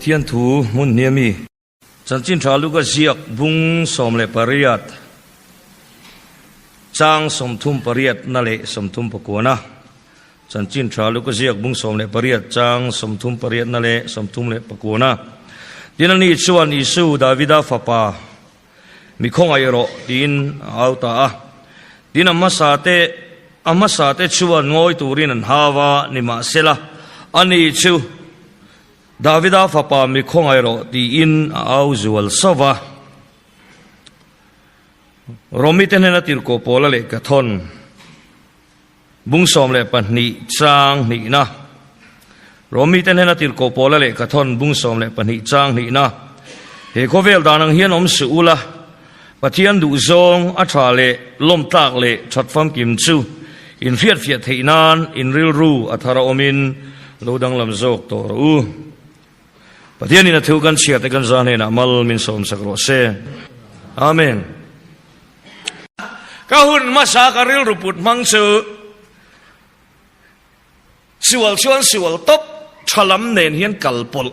pathian thu mun niami chanchin thalu ka ziak bung som le pariat chang som thum pariat na le som thum pakona chanchin thalu ka ziak bung som le pariat chang som thum pariat na le som thum le pakona dinani chuan isu davida fapa mi khong ayro tin auta a din amasate chuan ngoi turin an hawa nima sela ani chu davida fapa mi khong ayro ti in au zual sova romiten hena tir ko pola le kathon bungsom le panni chang ni na romiten hena tir ko pola le kathon bungsom le panni chang ni na he khovel danang hian om su ula pathian du zong atha le lom tak le thatfam kim chu in fiat theinan in ril ru athara omin lodang lam zok tor u pathian ina thu kan chia te kan zane na mal min som sakro se amen ka hun ma sa ka ril ru put mang chu siwal chuan siwal top thalam nen hian kalpol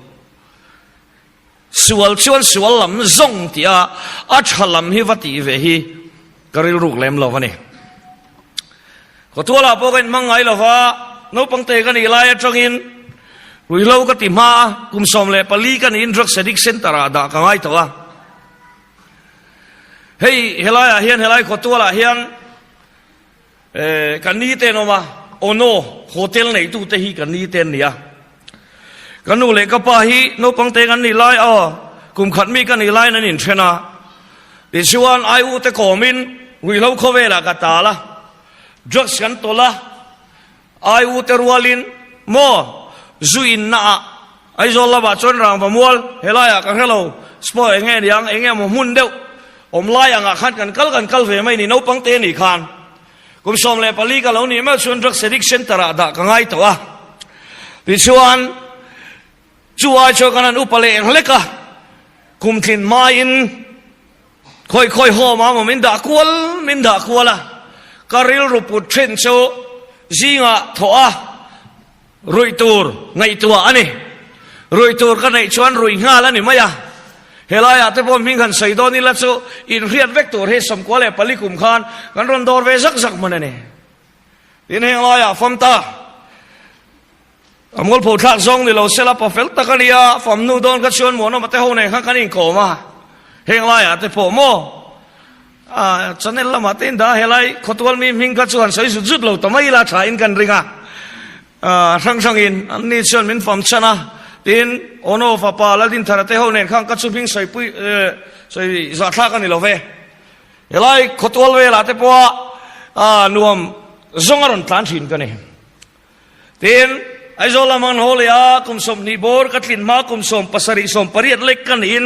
siwal chuan siwal lam zong tia a thalam hi vati ve hi karil ruk lem lo vani ko tola poken mangai lova no pangte kan ilai atangin ruilo ka timha kumsom le pali kan in drug sedik center da ka ngai towa hei helaya hian helai ko tola hian kan ni te no ma ono hotel nei tu te hi kan ni ten nia kanu le ka pa hi no pangte kan ni lai a kum khat mi kan ni lai nan in thena ti chuan ai u te komin ruilo khovela ka ta la drugs kan tola ai u te rualin mo zuin na ai zola ba chon rang ba mual helaya ka hello spo enge diang enge mo mun deu om lai anga khat kan kal ve mai ni no pangte ni khan kum som le pali ka lo ni ma chon drugs addiction tara da ka ngai to a ti chuan chuai cho kanan upale engleka kum thin ma in khoi ho ma min da kwala karil ruput thren cho zinga thoa roitur ngai tua ani roitur ka nei chuan rui nga la ni maya helaya te pom ming kan saidoni la chu in riat vector he som kwale palikum khan kan ron dor ve zak manane in helaya famta amol pho thak zong ni lo sela perfect takania fam nu don ka chuan mo no mate ho nei kha kanin ko ma helaya te pho mo channel lama ten da helai khotwal mi ming ka chuan sai zut lo tamai la tha in kan ringa sang in anni chuan min fam chana tin ono fa pa la din tharate ho nen khang ka chu ping sai pui sai za thla ka ni lo ve helai khotwal ve la te po nuam zongaron tlan thin ka ni tin ai zola man holia kum som ni bor katlin ma kum som pasari som pariat lek kan in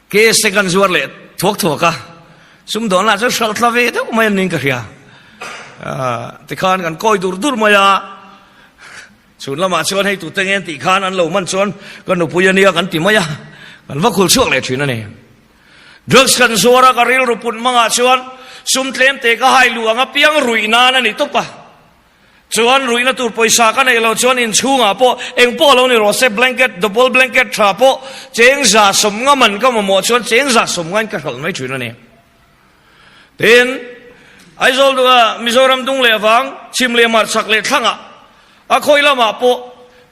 ke second zuar le thok ka sum don la chal thlave de mai ning ka ria ti khan kan koi dur maya chun lama chuan hei tu tengen ti khan an lo man chuan kan nu puyania kan ti maya kan va khul chuak le thina ne drugs kan zuara ka ril rupun manga chuan sum tlem te ka hai luanga piang ruina na ni topa chuan ruina tur poisa ka nei lo chuan in chunga po eng po lo ni ro se blanket double blanket tha po cheng za som nga man ka mo chuan cheng za som ngan ka hal mai thuna ne ten ai zol do mizoram dung le wang chim le mar sak le thanga a khoi lama po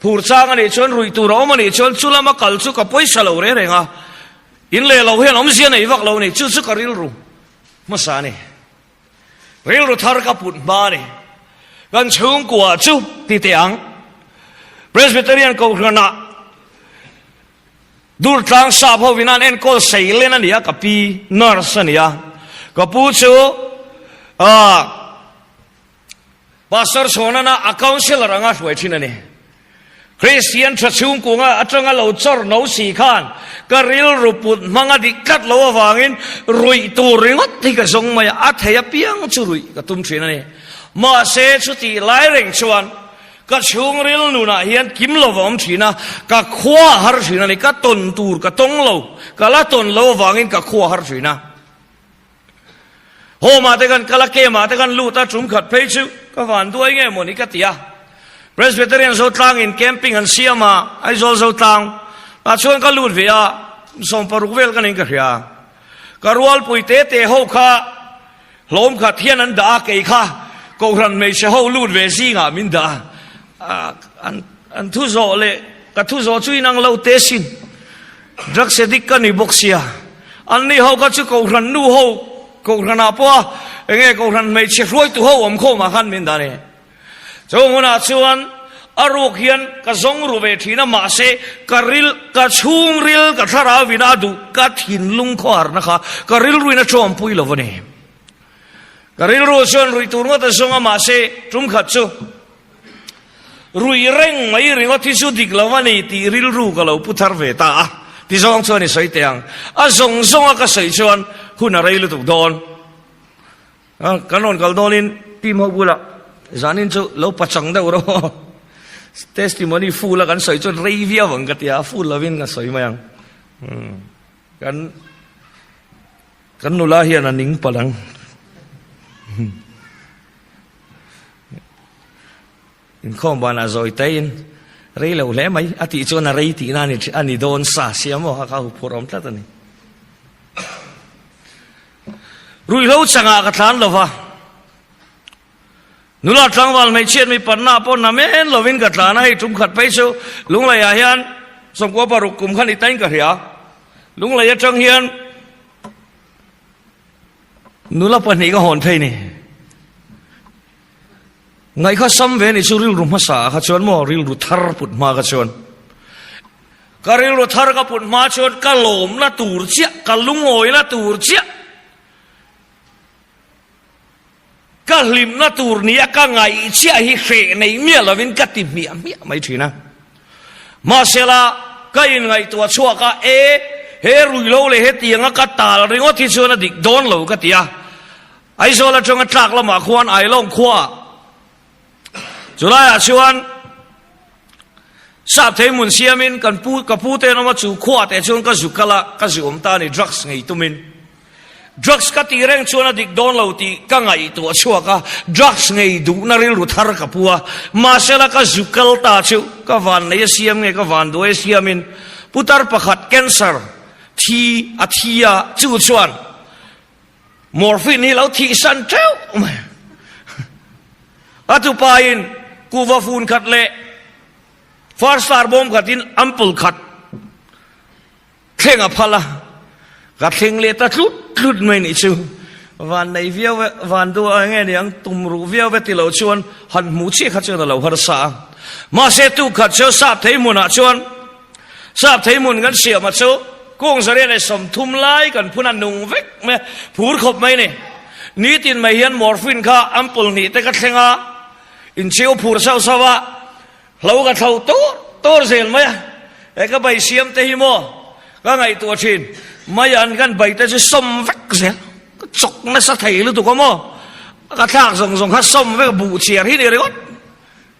phur chang ani chuan rui tu ro mani chuan chulama kal chu ka poisa lo re nga in le lo hian om zia nei vak lo ni chu ka ril ru ma sa ni ril ru thar ka put ba ni gan chung kwa chu ti tiang presbyterian ko rana dur tlang sa pho vinan en kol sei len ania ka pi nurse ania ka pu chu pastor sonana a counselor anga hruai thina ni christian thachung kunga atanga lo chor no si khan ka ril ruput manga dikkat lo awangin rui tur ringot thi ka zong maya a theya piang chu rui ka tum thina ni ma se chuti lai reng chuan ka chung ril nu na hian kim lo vom thina ka khwa har thina ni ka ton tur ka tong lo ka la ton lo wangin ka khwa har thina ho ma te kan kala ke ma te kan lu ta chum khat phei chu ka van duai nge mo ni ka tia Presbyterian zo tlang in camping an siama ai zol zo tlang a chuan ka lut via som paruk vel kan in ka ria karwal puite te ho kha lom kha thian an da ke kha ko ran me se ho lut ve si nga min da an thu zo le ka thu zo chui nang lo te sin drak se dik ka ni boxia an ni ho ka chu ko ran nu ho ko ran a po nge ko ran me che roi tu ho om kho ma khan min da ne chunguna chuan aruk hian ka zong ru ve thina ma se karil ka chung ril ka thara vina du ka thin lung khwar na kha karil ruina chom pui lo vani karil ru chuan rui tur ngota zonga ma se tum khat chu rui reng mai ringo thi su dik lo vani ti ril ru ka lo puthar ve ta ti zong chuan ni soi teang a zong zong ka sei chuan huna rei lu tu don kanon kal donin tim ho bula zanin chu lo pachang deuh ro testimony full kan soi chu reivia wang ka tia full lovin ka soi mayang kan nula hian aning palang in khom bana zoi tein rei lo le mai ati chu na rei ti na ni ani don sa siamo ha ka purom tlat ani rui lo changa ka thlan lova nula tlangwal mai chen mi panna pon na men lovin ka tlana hi tum khat pai chu lunglai a hian somko paruk kum khan itain ka ria lunglai a tang hian nula pani ka hon phei ni ngai kha sam ve ni chu ril rum sa kha chon mo ril ru thar put ma ka chon ka ril ru thar ka put ma chon ka lom na tur chia ka lungoi na tur chia ka lim na tur ni ka ngai chia hi khe nei mia lovin ka ti mia mai thina ma sela ka in ngai tua chua ka he rui lo le he tianga ka tal ringo thi chuna dik don lo ka tia ai zo la chunga tlak la ma khwan ai long khwa chulai a chuan sap thei mun siamin kan pu ka pu te no ma chu khwa te chun ka zukala ka zum ta ni drugs ngai tumin drugs ka ti reng chuna dik don lo ti ka ngai tu chua ka drugs ngai du na ril ru thar ka puwa ma sela ka zukal ta chu ka van nei siam nge ka van do siamin putar pakhat cancer thi athia chu chuan morphine hi lo thi san treu atu pain kuwa fun khat le first star bomb khatin ampul khat thenga phala ka theng le ta tlut mai ni chu van nei viau van do nge niang tum ru viau ve ti lo chuan han mu chi kha chu lo har sa ma se tu khat chu sap thei mun a chuan sap thei mun gan sia ma chu kong zare ne som thum lai kan phuna nung vek me phur khop mai ne ni tin mai hian morphine kha ampul ni te ka thenga in cheu phur sau sawa lo ka thau tor zel mai e ka bai siam te hi mo ka ngai tu thin mai an kan bai te chu som vek zel chok na sa thei lu tu ko mo ka thak zong zong ha som vek bu chiar hi ni re ot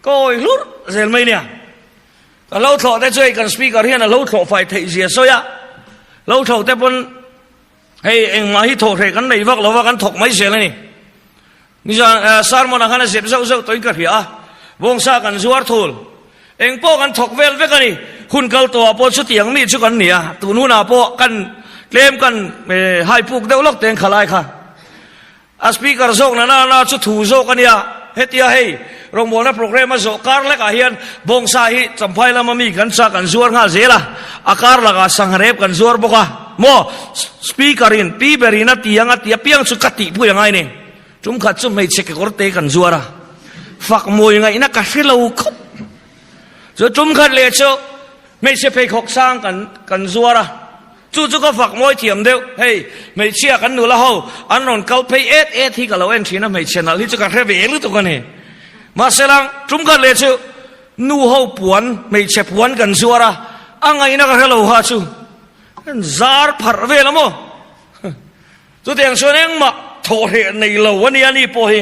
koi lur zel mai nia ka lo tho te choi kan speaker hian a lo tho fai thei zia so ya lo tho te pon hey eng ma hi tho the kan nei vak lo wa kan thok mai zel ni ni sar mo na khana zep zau zau toi ka ria bong sa kan zuar thul eng po kan thok vel ve kani hun kal to po chu tiang mi chu kan nia tu nu na po kan klem kan hai puk deuh lok teng khalai kha a speaker zok na chu thu zok ania hetia hei rong bo na program a zo kar la ka hian bong sa hi champhai la mi kan sa kan zuar nga zela akar la ka sangrep kan zuar boka mo speaker in pi berina tianga tia piang chu kati pu yang ai ni tum khat chu mai chek kor te kan zuara fak moi ngai na ka hilo khop chu tum khat le chu mai se pe khok sang kan zuara chu chu ka fak moi thiam deu hey mai chia kan nu la ho an ron kal pe et hi ka lo en thina mai channel hi chu ka re ve lu tu ka ni ma selang tum khat le chu nu ho puan mai che puan kan zuara angai na ka helo ha chu zar phar ve la mo chu tiang so neng ma tho he nei lo wani ani po hi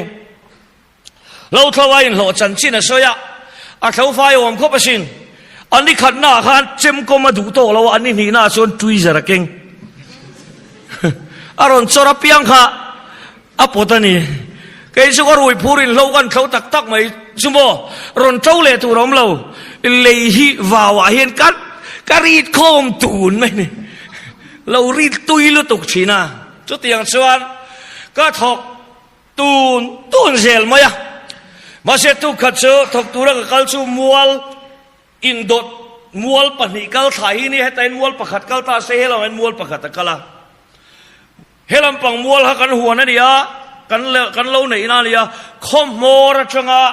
lo thawai in lo chan chin a soya a thau fai om kho pasin ani khat na khan chem ko ma du to lo ani ni na chon tui zara keng aron chora piang kha apotani ke su ko rui phurin lo kan thau tak tak mai สมบูรณ์เจ้าเลยตัวรมเราเลยฮิว่าวเห็นกันกรีดโคมตูนไหมเนี่ยเรารีดตุยลุตุกชีนาจุดเตียงส่วนก็ถกตูนเซลมา呀มาเสตุขัดเจอถกตัวกับกัลซูมัวลอินโดดมัวลปนิกัลไทยนี่ให้แต่มัวลประคัดกัลตาเซเราเป็นมัวลประคัดตะกัลเฮลัมปังมัวลฮักันหัวนั่นเดียกันเล่าไหนนั่นเดียคอมมอร์จังอะ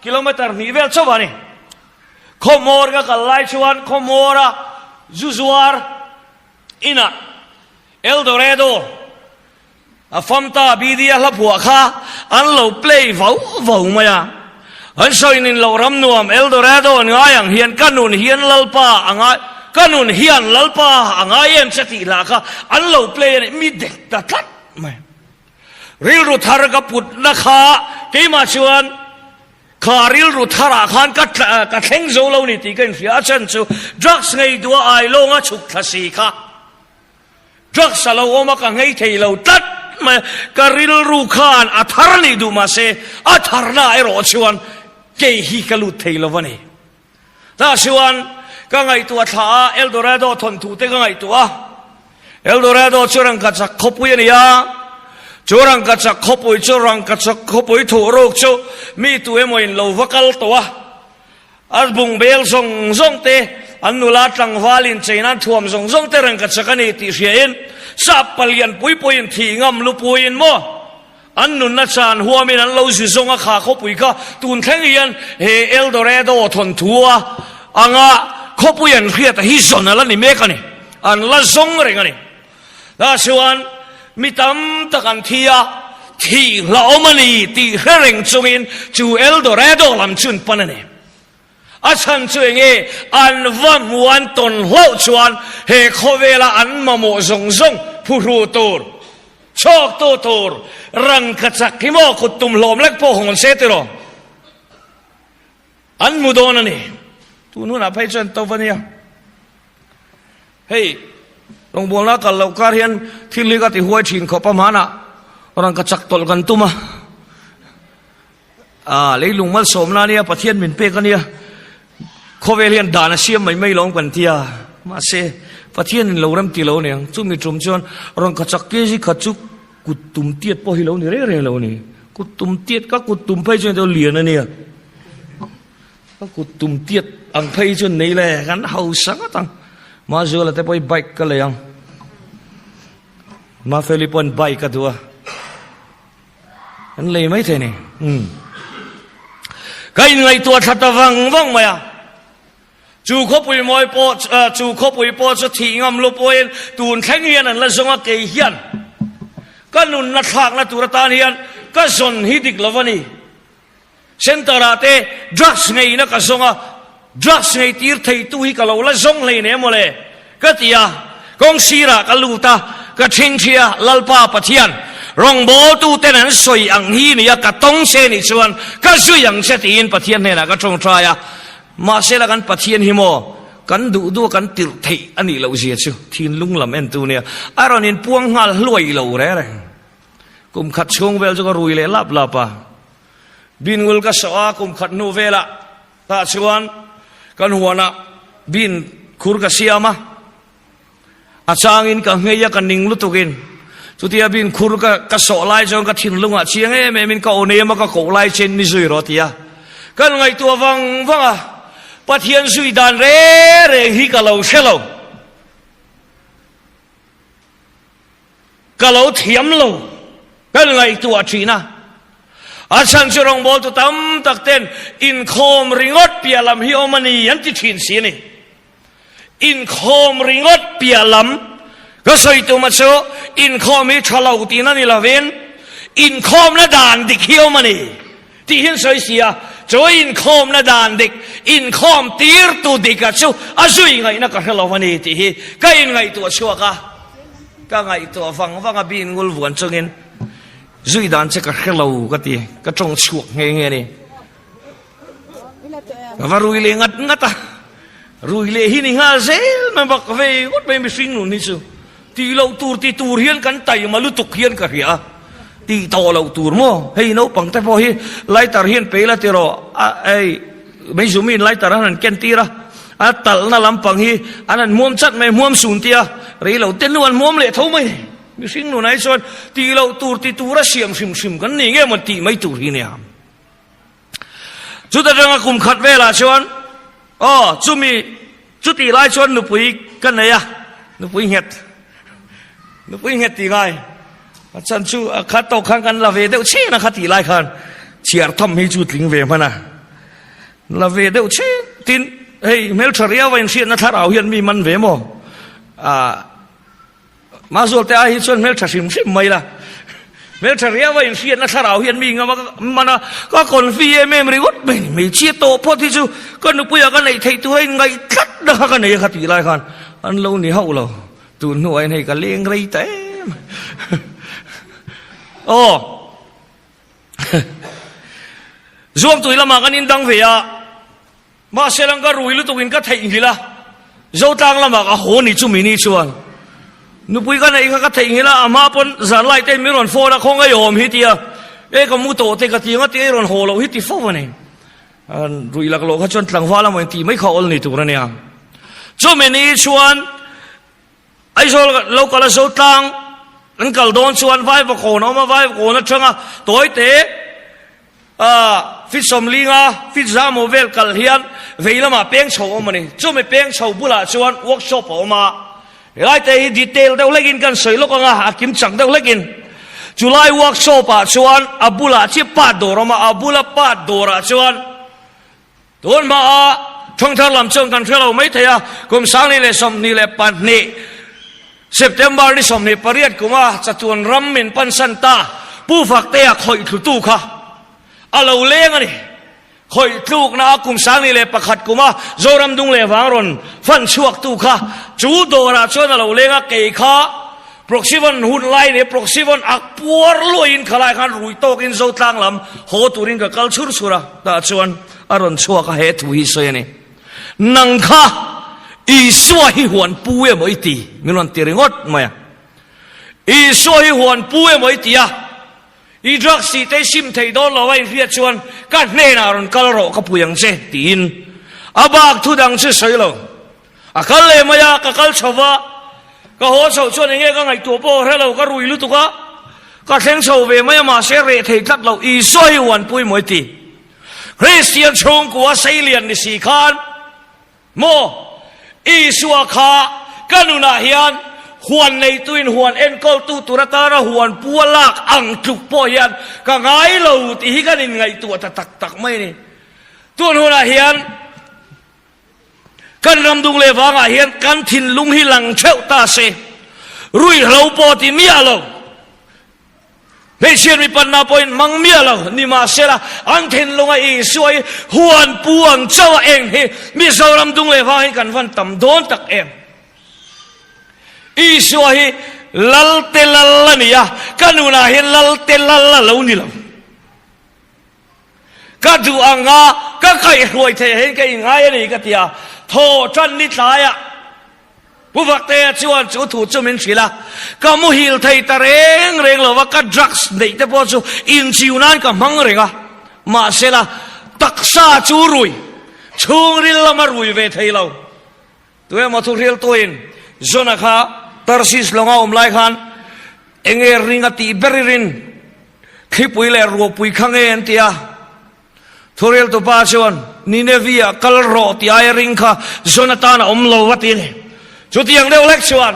กิโลเมตรนี่เวลชาวบ้านนี่คอมมอร์ก็กัลไลชวนคอมมอร์จูซวาร์อินะเอลโดเรโดฟัมตาบีดีละผัวข้าอันเราเพลย์ว้าวมา呀อันสอยนินเรารำนวมเอลโดเรโดง่ายอย่างเฮียนกันุนเฮียนลัลปาอ่างกันุนเฮียนลัลปาอ่างเอ็มสติลาค่ะอันเราเพลย์นี่มีเด็กตัดไม่ริลรุธารกับปุตนะคะที่มาชวนขาริลรุธาราขันกัดเข่งโจเรานี่ตีกันเสียฉันจูดรักส์ไงตัวไอโลงชุกทัศน์ค่ะดรักส์เราโอมากังไงเทเราตัดมาการิลรูขานอัฐารณีดูมาเสอัฐารณาไอรอชวนเกฮิกลุเทลวันนี้ถ้าชวนก็ไงตัวท้าเอลโดเรโดทนถูเตก็ไงตัวเอลโดเรโดจุรังกัจจขบุยนี่ยาจุรังกัจจขบุยจุรังกัจจขบุยถูโรคจูมีตัวมวยโลวกัลตัวอัลบุงเบลซงเตอันนุลาตังวาลินเจนันทวมซงเตรังกัจจกันเอติเชียนสับเปลี่ยนปุยทีงำลุปุยโมอันนุนนัชานหัวมินันเราสิซงอาขาขบุยก็ตุนแทงเอียนเฮเอลโดเรโดทนทัวอังขบุยนเรียตฮิสอนอะไรนี่เมกันนี่อันละซงอะไรกันนี่แล้วชวนมิตามตะกันที่เรามันนี่ที่เฮริงจงอินจูเอลโดเรโดลำจุนปนนี่อาฉันช่วยเงี้ยอันว่ามวนตนเล่าชวนเฮโคเวลาอันมาโมซงผู้รู้ตัวชอกตัวรังกระจักที่มอขุดตุ่มหลอมเล็กโพหงเสติโรอันมุดอนนี่ตัวนู้นอะไปจนตัววันนี้เฮ้ยลงบนแล้วกันเราการเรียนที่ลิกติหัวชินขอประมาณน่ะรังกระจักตลกันตุ้มเลยลุงมัลสมนาเนี่ยประเทศมินเปกันเนี่ยเขาเวลียนด่านเสียไม่ลงกันที่มาเสประเทศเราเริ่มตีเราเนี่ยจุ่มมีจุ่มชวนรังกระจักเกี่ยสิขัดจุกกุดตุ่มเตี้ยพอให้เราเนี่ยเรื่องเราเนี่ยกุดตุ่มเตี้ยก็กุดตุ่มไปจนเราเหลียนเนี่ยก็กุดตุ่มเตี้ยอังไปจนนี่แหละกันเฮาสังตังมาเจอแล้วแต่ไปไบค์กันเลยยังมาฟิลิปปินส์ไบค์กันตัวอันเลยไม่ใช่เนี่ยใครเหนื่อยตัวทัดวังมาจูขบุยมวยปอจูขบุยปอจะทิ้งลุปอยตูนแข็งเฮียนนั่นละสงฆ์เกียนก็นุนนัดหักนัดตุรตานเฮียนก็สนฮิดิกลวันนี้เซนตราเตดรักส์ไงนะก็สงฆ์ดรักส์ไงตีร์ไทยตุยก็เราละสงเลยเนี่ยโมเลยก็ที่กองศิระก็ลูตาก็เชิงเชียลัลปาปะเทียนรองโบตูเตนันสวยอังฮีนี่ก็ต้องเซนิชวนก็สวยอย่างเสตีนปะเทียนเนี่ยนะก็จงทรายมาเสละกันปะเทียนหิโมกันดูกันติดที่อันนี้เราเสียชูทีนลุงลำเอ็นตัวเนี่ยอารมณ์พวงหัลลอยเราเลยกุมขัดช่วงเวลจะก็รุยเลยลับบินกุลก็สวากุมขัดนูเวลตาชวนกันหัวนะบินคุรกเสียมาอาจารย์อินกับเฮียกันนิ่งลุตุกินสุดที่บินคุรก็สอไล่จนก็ทิ้งลุงอ่ะเชียงแม่มินก็โอเนียมาก็โกไล่เชนนี่สุยรอตีกันไงตัววังปะเทียนสุยดานเร่ฮิกะเราเชลกะเราเทียมเรากันไงตัวจีน่ะอาจารย์จะลองบอกตัวตั้มตักเต้นอินโคมริงอดเปียลำฮิโอมันนี่ยันที่ถิ่นเสียนี่อินโคมริงอดเปียลำก็ใส่ตัวมาโชอินโคมมีชะลาวตีนั่นนี่ละเวนอินโคมละด่านดิฮิโอมันนี่ที่เห็นสวยเสียจอยอินคอมนะดานเด็กอินคอมตีร์ตัวเด็กก็ชูอาจุยไงนักการเล่าวันนี้ที่ก็อินไงตัวชัวก็ไงตัวฟังบินกุลวนจงอินจุยดานเช็คการเล่าก็ที่ก็จงชัวเงี้ยนี่ก็ว่ารุยเลยงัดรุยเลยหินิงาเซลมันบอกเว้ยก็ไม่มีสิ่งนู้นนี่ชูที่เราตูร์เฮียนกันไต่มาลุตุกเฮียนกันเหรอ ตีโตเราตูร์มั้งเฮ้ยโน้ปังแต่พอเฮ้ยไล่ตาเฮียนไปละตีรอไอ้ไม่จุมินไล่ตาหันเกนตีระตัลน่ะลำปังเฮ้ยอันนั้นม้วนจัดไม่ม้วนสูนเตียรีเราเต้นนวลม้วนเละเท่าไหมมีสิ่งหนูไหนส่วนตีเราตูร์ตีตูระเสียมชิมกันนี่ไงมันตีไม่ตูร์ที่เนี่ยจุดเรื่องกุมขัดเวลาชวนอ๋อจุมีจุดตีไล่ชวนหนูปุยกันไหนอะหนูปุยเห็ดตีไงฉันชูขัดตกขังกันละเวเดวเช่นะขัดตีไล่ขันเชียร์ทำให้จุดลิงเวมันนะละเวเดวเช่ตินเฮ้ยเมลชาริยาวันเชียร์นะถ้าเราเห็นมีมันเวโมมาสุดแต่ไอ้ส่วนเมลชาชิมไม่ละเมลชาริยาวันเชียร์นะถ้าเราเห็นมีมันก็คนฟีเอเมมริวุฒไม่เชียร์โตพอที่จูก็นึกปุยกันในไทยตัวเองไงทัดนะกันในขัดตีไล่ขันอันเราเนี่ยเขาเราตัวหน่วยในกันเลี้ยงไรเต้โอ้ช่วงตุยละมากันอินดังเวียมาเสลังก็รู้ลุตุกินก็ไทยอินละโจตังละมาก็โหนี่จุมินี่ชวนนุปุยกันไอ้ก็ไทยอินละอามาปนสารไล่เต้มิรอนโฟนะคงก็ยอมฮิตยาก็มุโตเตกตีงั้นตีรอนโหเราฮิตติโฟวันนี้รู้ละก็โลกเขาชวนหลังฟ้าละมันตีไม่เข้าอันนี้ถูกนะเนี่ยจุมินี่ชวนไอ้โจเราก็ละโจตังนั่นก็โดนชวนไว้ประโคนเอามาไว้ประโคนนั่นช่างตัวเตะฟิตสมลิงฟิตจามเวลกัลเฮียนเวลามาเป้งโชว์มันนี่จู่ไม่เป้งโชว์บุหรี่ชวนเวิร์กช็อปออกมาไล่เตะดีเทลเดาเล็กินกันสวยลูกงาหากิมจังเดาเล็กินจุลัยเวิร์กช็อปชวนอับุลาที่ปาดโดรมาอับุลาปาดโดราชวนโดนมาช่วงทางลำช่วงกันเท่าเราไม่เทียกุมสังนี่เลยสมนี่เลยปันนี่เซปเทมเบอร์นี่สมนี่ปริยัติกุมาจะชวนรัมมินปันสันตาผู้ฝักเตะคอยถูตู้ค่ะเราเลี้ยงนี่คอยลูกนะกุมสังนี่เลยประคัดกุมาโจรัมดุงเลวังรอนฟันชวกตู้ค่ะจูโดราชวนเราเลี้ยงเกย์ค่ะปรกสิวันหุ่นไล่เนี่ยปรกสิวันอักปัวลุยอินขลายขันรุยโตกินโจตังลำโหตุรินกับกัลชุรสุระแต่ชวนอารอนชัวก็เหตุวิเศษนี่นังค่ะอีสวายหวนปูเอมอยตีมีนวันตีริงอดไหมอีสวายหวนปูเอมอยตีอะอีดรักสีเตชิมไทยโดนเราไว้เรียกชวนกันเนนารอนกัลโรกับผู้ยังเจตีนอาบากทุดังเฉยๆเราอากัลเลมายากัลชาวะก็หัวชาวชวนอย่างเงี้ยก็ไงตัวโป้ให้เราก็รุยลุตุกะก็เทงชาวเวมายามาเสเรเทตัดเราอีสวายหวนปูเอมอยตีคริสเตียนชงกัวไซเลียนในสีขานโมอีสัวขากันุนาเฮียนหวนในตุนหวนเอ็นเกลตูตุระตาระหวนปัวลากอังจุกปอยันก็ไงเราตีกันยังไงตัวตักไม่นี่ตัวหัวนาเฮียนกันรำดุงเลวางเฮียนกันทินลุงฮิลังเชวตาเซรุยเราปอติเมียเราเฮ้ยเชียนมีปัญหาปอยมังเมียเรานี่มาเสละอันทินลุงไอ้สวยหวนปวงเจ้าเองเฮมีสาวรำดุงเลวางให้กันฟันต่ำโดนตักเองอีสวยลัลเตลัลนี่ยกันุนาเห็นลัลเตลัลเหล่านี้ละก็ดูอ่างาก็ใครรวยเทเห็นกันยังไงนี่ก็ที่โทจันนิสายะผู้ฝักเตะชวนจูถูจูมินชีละก็มุฮิลไทยตะเรงเราว่าก็ดรักส์เด็กแต่พอจูอินชิวนั้นก็มังเรงมาเสละตักซาจูรุยช่วงริลละมารุยเวทให้เราตัวเองมาทุเรียลตัวเองจนนะคะตาร์ซิสลงเอาไล่ขันเองริงกตีเบริรินคลิปวิเลรัวปุยขังเอ็นเตียทุเรียลตัวป้าชวนนิเนวียกัลโรตีไอริงค่ะจนตานะโลวัตินจุดยังเดียวเล็กชวน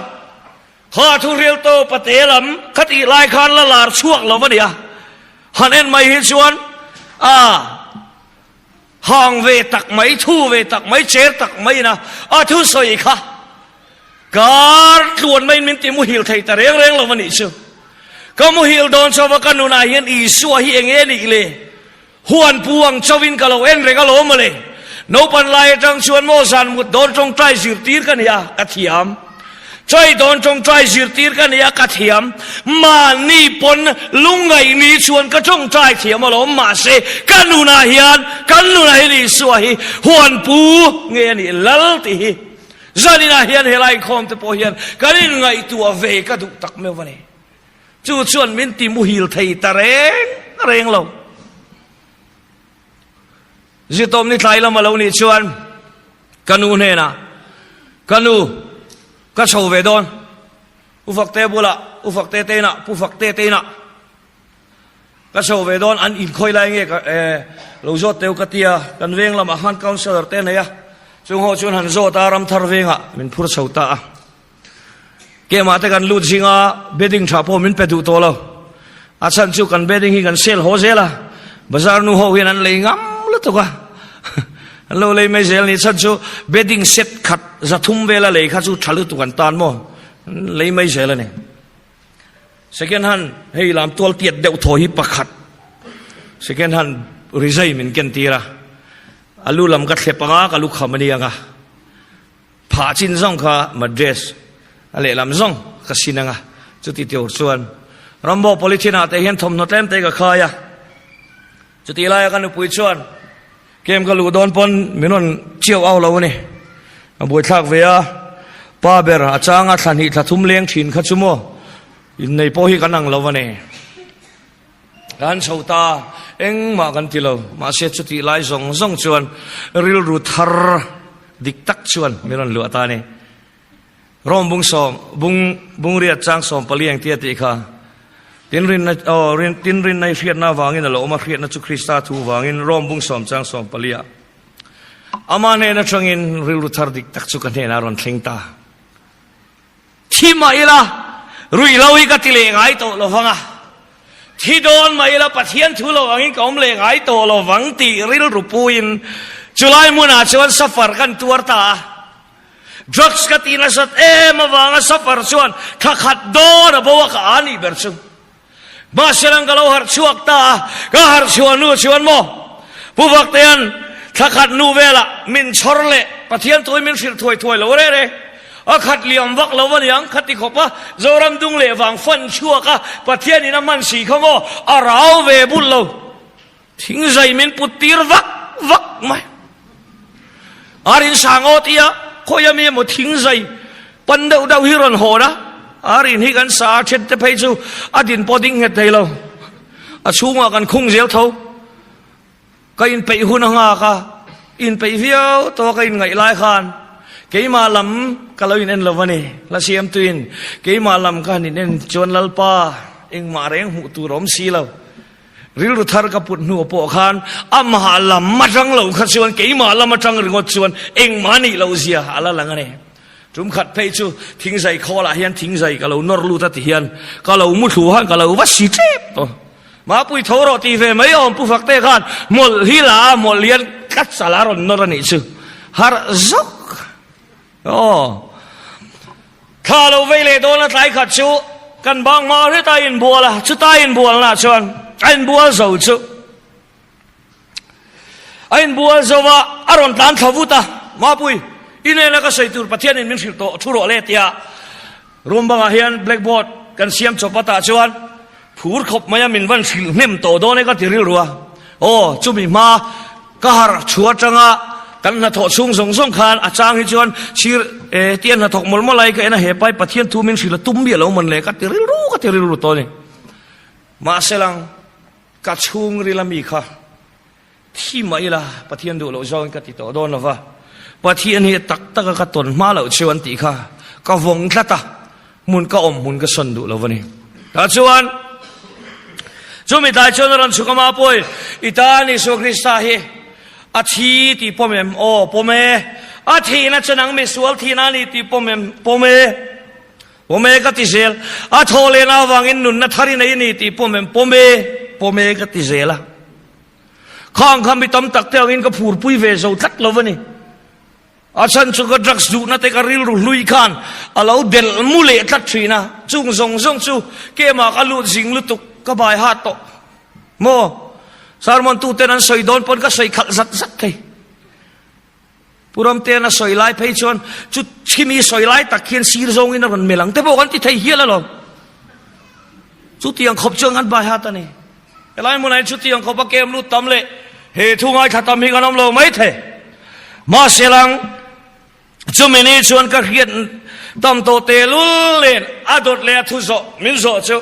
ข้าทุเรียลโตปฏิลัมขัดอีไล่ขันละลาร์ช่วงเราวะเนี่ยฮันเอ็นไม่เห็นชวนห้องเวตักไม่ทูเวตักไม่เจรตักไม่นะทุสอยค่ะการชวนไม่มินติมุฮิลไทยแต่เร่งเราวันนี้เชียวก็มุฮิลโดนชาวกันนุนาเห็นอีสัวฮีเองเอ็นอีเลยหวนพวงชวินกับเราเอ็นเรก็ล้มมาเลยโนปันไลจังชวนโมซันมุดโดนจงใจสืบตีกันเนี่ยกระเทียมใจโดนจงใจสืบตีกันเนี่ยกระเทียมมานี่ปนลุงไงนี่ชวนก็จงใจเทียมมาล้มมาเสกันนุนาเฮียนกันนุนาเฮนี่สัวฮีหวนปูเงี้ยนี่ลัลตีจานี่นะเฮียนเฮลัยคอมเตปอเฮียนกันนี่ไงตัวเวก็ดูตักเมื่อวันนี้ จู่ชวนมินติมุฮิลไทยตะเรงเราจิตอมนี่ไทยเรามาเรานี่ชวนกันูเนนะกันูก็ชาวเวดอนอุฟักเตบุละอุฟักเตเตนะอุฟักเตเตนะก็ชาวเวดอนอันอินคอยไล่เงี้ยเราโจทย์เตวกติยากันเวงละมาฮันคาวเซอร์เตนเนี่ยจงหัวชวนหันโจตารำทารเวงอ่ะมินพูดชาวตาเกี่ยมาแต่กันลูดสิงอ่ะเบดดิ้งชาโพมินเป็ดดูโตแล้วอาชันจูกันเบดดิ้งกันเซลโฮเซล่ะบาซาร์นูโฮวินันเลยงามแล้วตัวก็เราเลยไม่เซลนี่ชันจูเบดดิ้งเซ็ตขัดจะทุ่มเวลาเลยข้าจูทะลุตัวกันตานโมเลยไม่เซลเนี่ยsecond hand ให้ลำตัวเตียดเดาถอยปักขัด second hand ริษัยมินกันตีระอาลูลำกัดเขปงากัลูกขมันยังอ่ะผ่าจินซ่องข้ามาเดรสอะไรลำซ่องก็สินังอ่ะจุดที่เดียวส่วนรำบอก politician แต่เห็นทอมนอตเล่มเตะกับข้ายะจุดที่ไรกันอุปชวนเกมก็ลูโดนปนมินวนเชี่ยวเอาเราเนี่ยบุยทักเวียป้าเบร์อาจารย์ทันหิทัทุ่มเลี้ยงฉินขัดชั่วโมอินในโพหิกันนั่งเราวันนี้การชาวตาเอ็งมากันที่เรามาเสียจุดที่ไล่ส่งชวนริลรูทาร์ดิกตักชวนมิรันหลวตาเนี่ยร่มบุงสอมบุงเรียดจางสอมปลียงเตียติค่ะตินรินในเรียดนาวางินเราอมาเรียดนัจุคริสตาทูวางินร่มบุงสอมจางสอมปลียอามาเนนัชงินริลรูทาร์ดิกตักชุกันเนนารอนเทงตาที่มาอีละรุยเราอีกติเลงไอโตเราฟังอ่ะที่โดนมาอีละปัทเทียนทุเราฟังอีกอมเลงไอโตเราฟังตีริลรูปูอินจุลัยมุนาชวนซัฟฟาร์กันตัวตาdrugs กตินัสต์มาฟังซัฟฟาร์ชวนขัดโดนบัวกานีเบอร์ซุมาเชลังกะเราหาชวกตาก็หาชวนนู่ชวนโมผู้ฟักเตียนขัดนูเวล่มินชอร์เล่ปัทเทียนตัวมินสิลถวยเราเร่ขัดเลี้ยงวักเราวันยังขัดที่ขบว่าโจรำดุงเล่วังฟันชั่วกะปัทเทียนนี่น้ำมันสีขโมอาราวเวบุลเราทิ้งใจมินปุตตีร์วักไหมอารินสางอตียะคอยมีหมดทิ้งใจปันดาวฮิรันโหนะอารินฮิกันสาเช็ดไปจูอดินปอดิ้งเหตุใดเราชูงากันคุ้งเสียวเท่าก็อินไปหุ่นหางาอินไปเที่ยวตัวก็อินไงลายคานเกี่ยมาลำก็เราอินเอ็นละวันนี้ละเสียมตุนเกี่ยมาลำกันอินเอ็นจวนลลปาเองมาเร่งหูตูรมสีเราริลทาร์กับปุ่นหัวปอคานอามาลำมาจังเราขัดชวนเกี่ยมาลำมาจังริงดชวนเองมานี่เราเสียอะไรหลังนี้จุ่มขัดไปจูทิ้งใจคอละเฮียนทิ้งใจก็เรานรลูตัดเฮียนก็เรามุดหัวก็เราวัดสีเจ็บตัวมาปุยทอรตีเฟไม่ยอมผู้ฝักเตะกันหมดฮิลาหมดเลียนกัดสารรอนนรนิจูฮาร์ซักโอ้ข้าเราเวเลโดนไล่ขัดชูกันบางมาหรือตาอินบัวละชุดตาอินบัวละชวนอินบัวสูชูอินบัวสูว่าอารมณ์ตันทวุตามาปุยอินเนก็ใส่ตัวประเทศนี้มิสิโตทุโรเลตียรวมบางเฮียนแบล็กบอร์ดกันเสียมจบปตาชวนผู้ขบมายังมินวันสิลเนมโตโดนก็ติริรัวโอ้จุมีมาก็หาชัวจังอ่ะกันน่ะถอดซุงส่งคานอาจารย์ให้ชวนชีเตียนน่ะถกมลมาไลก็เอ็นะเหไปประเทศทูมินสิละตุ้มเบี้ยเรามันเลยก็ติริรู้ตัวนี้มาเสลังกัดชุงริลามีค่ะที่มาอีละประเทศดูเราจองกันติดต่อโดนละวะประเทศนี้ตักกระตุนมาเราชวนตีค่ะก็วงแค่ตามุนก็อมมุนก็สนดูเราวันนี้แต่ชวนจุมิตายชวนรันสุขมาป่วยอิตาลีสุคริสตาเฮอาทีตีปมเอ็มโอปมเออาทีนั่นจะนั่งไม่สวลทีนั่นตีปมเอ็มปมเอก็ติเซลอาโทเลนาวางินนุนนัทารินัยนี่ตีปมเอ็มปมเอก็ติเซลละข้างคำพิตำตักเตียงินก็ผูดปุยเวโซทัดเราวันนี้อาฉันสุกดรักสูนัตเตกริลรุลุยขันอาเราเดลมุเลทัดชีนะจุงส่งจูเกมากัลุสิงลุตุกก็บายฮัตโตโมสารมันตูเตนันสอยโดนปนก็สอยขัดสัดที่ปุรมเตนันสอยไล่ไปชวนจุดชิมีสอยไล่ตักเขียนซีร์ซงอินรันเมลังแต่บอกกันที่ไทยเฮียแล้วหรอจุดที่ยังขบเชิงกันบายฮัตนี่ไล่มันไหนจุดที่ยังขบเกมลุตตำเละเฮทุ่งไอ้ขัดตำหิกันน้ำเราไม่เทมาเสลังจุมินีชวนก็เขียนตำโตเตลุเลนอาดดเลทุโซมินโซจู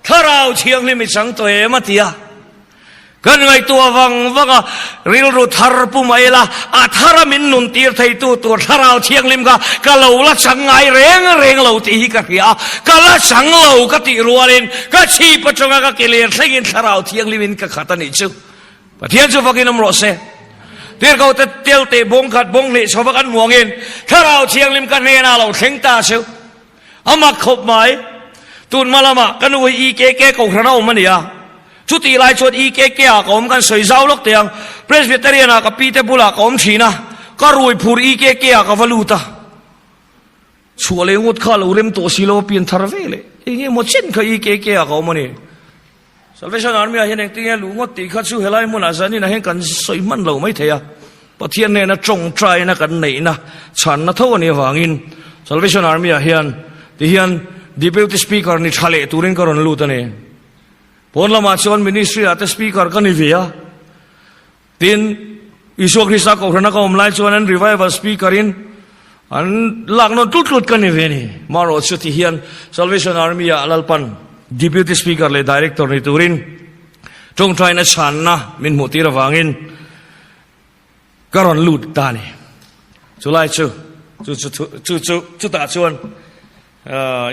ถ้าเราเชียงลิมิสังตัวมาเตียกันไงตัววังว่าริลรุทารปุ่มไอละอาทารามินนุนตีร์ไทยตัวถ้าเราเชียงลิมก็เราละสังไงเร่งเราตีกันเฮียก็ละสังเราก็ตีรัวเรนก็ชีปจงก็เกลียดเสียงถ้าเราเชียงลิมินก็ขัดตันอิจูปะเทียนจูฟักินน้ำรสเซ่เดี๋ยวเขาจะเตียวเตะบงขัดบงเละชาวบ้านมองเงินถ้าเราเชียงลิมกันเนน่าเราเข่งตาเชียวอามาขบหมายตุนมาละมากันวัยอีเก๋ของเรามันเนี่ยชุดที่ไล่ชดอีเก๋ของกันสวยเจ้าลูกเตียงเพรสเบเตอรียนากับปีเตบุลาของชีนะก็รวยพูดอีเก๋กับวาลูตาชัวร์เลยงดข้าเราเริ่มตัวสิโลเปลี่ยนทาร์เวเลยอย่างเงี้ยหมดเช่นกับอีเก๋ของมันนี่Salvation Army เห็นอย่างที่เงี้ยลุงก็ตีขัดสู้เฮลัยมุนาจันนี่นะเห็นกันสวยมันเราไม่เทียปะเทียนเนี่ยนะจงใจนะกันไหนนะฉันนะเท่านี้วางิน Salvation Army เห็นที่เห็น Deputy Speaker นี่ทะเลตูรินก็รอนลูตันเองพลละมาชวน Ministry อาจจะ Speaker กันนี่เวียทีนอิสุคริสต์ก็คนนั้นก็อมไล่ชวนนั้น Revival Speaker อินอันหลักนนทุดกันนี่เวียนี่มารอชุดที่เห็น Salvation Army อัลลัลปันDeputy Speaker เลย Director นี่ตูรินจงใจนะฉันนะมินมุติระวังอินก็รอนลูดตานี่จุไลชูตาชวน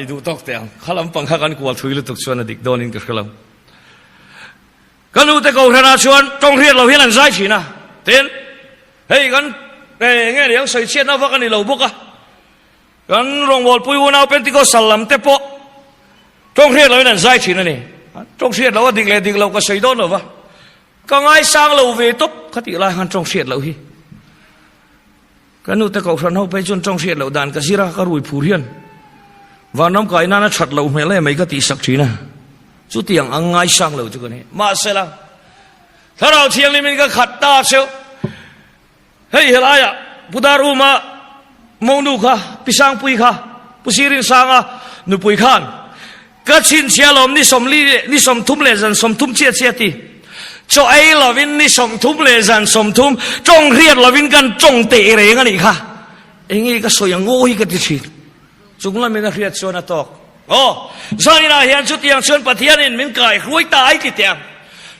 อีดูตอกแต่งขลังปังข้ากันกวาดถุยลุตุกชวนอดิกโดนินกับขลังกันดูแต่กูธนาชวนจงเรียกเราเห็นอันใจฉีนะเต้นเฮ้ยกันเงี้ยเดี๋ยวใส่เชียนนะว่ากันนี่เราบุกอะกันรองบอลปุยวนเอาเป็นที่ก็สลัมเตปะจงเรียกเราเห็นอันใจฉีนะนี่จงเรียกเราว่าดิ่งเราก็ใส่โดนหรอวะก็ง่ายสร้างเราเวทุบคติลายหันจงเรียกเราฮีกันดูแต่กูธนาไปจนจงเรียกเราดันกสิระก็รวยผู้เรียนว่าน้ำไก่น่าชัดเราไม่เลยไม่ก็ตีสักทีนะสุดที่ยังง่ายสั่งเราจุกันนี่มาเสร็จแล้วถ้าเราเที่ยงนี้มันก็ขัดตาเชียวเฮ้ยอะไรอ่ะพุทธารูมามองดูค่ะพิสังปุยค่ะปุศิริสังอ่ะนุปุยขันก็ชินเชียลมนี่สมลีนี่สมทุ่มเลจันสมทุ่มเชียตีโจไอลาวินนี่สมทุ่มเลจันสมทุ่มจงเรียดลาวินกันจงเตะเรงกันอีกค่ะเองนี่ก็สวยอย่างโง่อีกติดชิดจุงละมินาเรียดชวนตอกโอ้ซานินาเฮียนชุดยังชวนปะเทียนินมินไก่คุยตายติดเตียง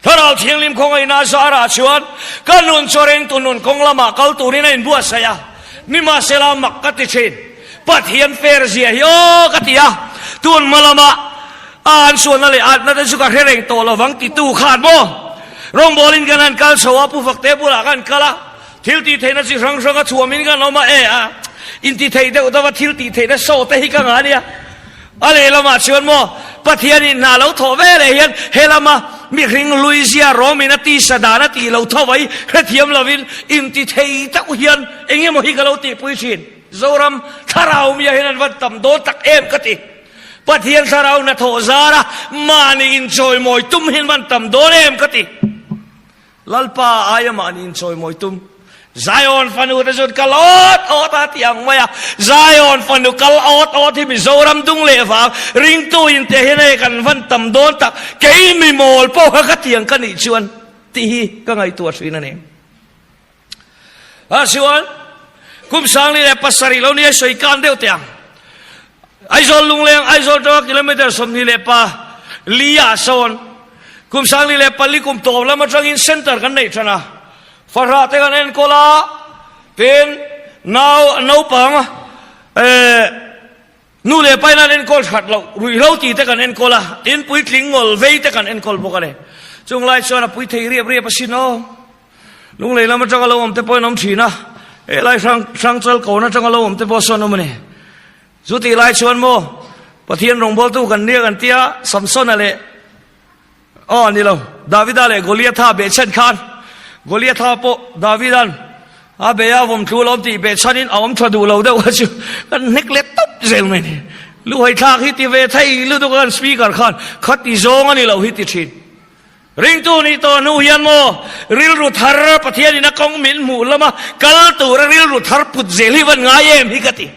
ถ้าเราเชียงลิมคงไอ้นาซาราชวนก็นุนชเรงตุนุนคงละมาเขาตูนี่ในบัวเสียนี่มาเสลามักกติเชนปะเทียนเฟรเซียโยกติยาตุนมาละมาอ่านส่วนอะไรอ่านนั่นสุกเฮเรงโตละวังติตูขาดบ่รองบอลินกันนั่นการสวาผู้ฝักเตบุลากันกะละทิลตีเทนัสิรังสกัดชัวมินกันเอามาอินทิเทเดอุตวะทิลตีเทเดโซเตหิกังอาเนี่ยอะไรละมาชวนโมปะเทียนินนาเราทว่าเลยเห็นเฮละมามีคริงลุยเซียโรมินาตีสดานาตีเราทว่ากระเทียมลาวินอินทิเทตะอุเฮียนเอ็งยังโมหิกะเราตีปุยชินโซรัมถ้าเรามีเห็นนั้นวันต่ำโดนตักเอ็มกติปะเทียนถ้าเราณโทซาระมานี่อินจอยมอยตุ้มเห็นวันต่ำโดนเอ็มกติลัลปาอายมานี่อินจอยมอยตุ้มZion fanu tersebut kalot otat yang maya Zion fanu kalot otat mi zoram dung leva ring tu intehene kan van tam don tak kei mi mol po hakat yang kan ichuan tihi ka ngai tu asina ne asiwan kum sang ni le pasari lo ni soi kan deu tiang aizol lungleng aizol 2 kilometer som ni le pa lia son kum sang ni le pali kum to la ma trangin center kan nei thana Farha tegan en kola pen nau pang nu le pai na en kol khat lo rui lo ti tegan en kola tin pui tlingol vei tegan en kol bokale chung lai chona pui thei riep pasino lung le lam chang lo om te poi nom thina e lai sang chal ko na chang lo om te po son nom ne zuti lai chon mo pathian rong bol tu kan nia kan tia samson ale ni lo david ale goliath ha be chen khan Goliath po Davidan abeya vom thulom ti be chanin awam thadu lo de wachu kan neklet top zel me ni lu hai thak hi ti ve thai lu do kan speaker khan khati zong ani lo hi ti thin ring tu ni to nu hian mo ril ru thar pathian na kong min mu lama kal tu ril ru thar put zel hi van ngai em hi kati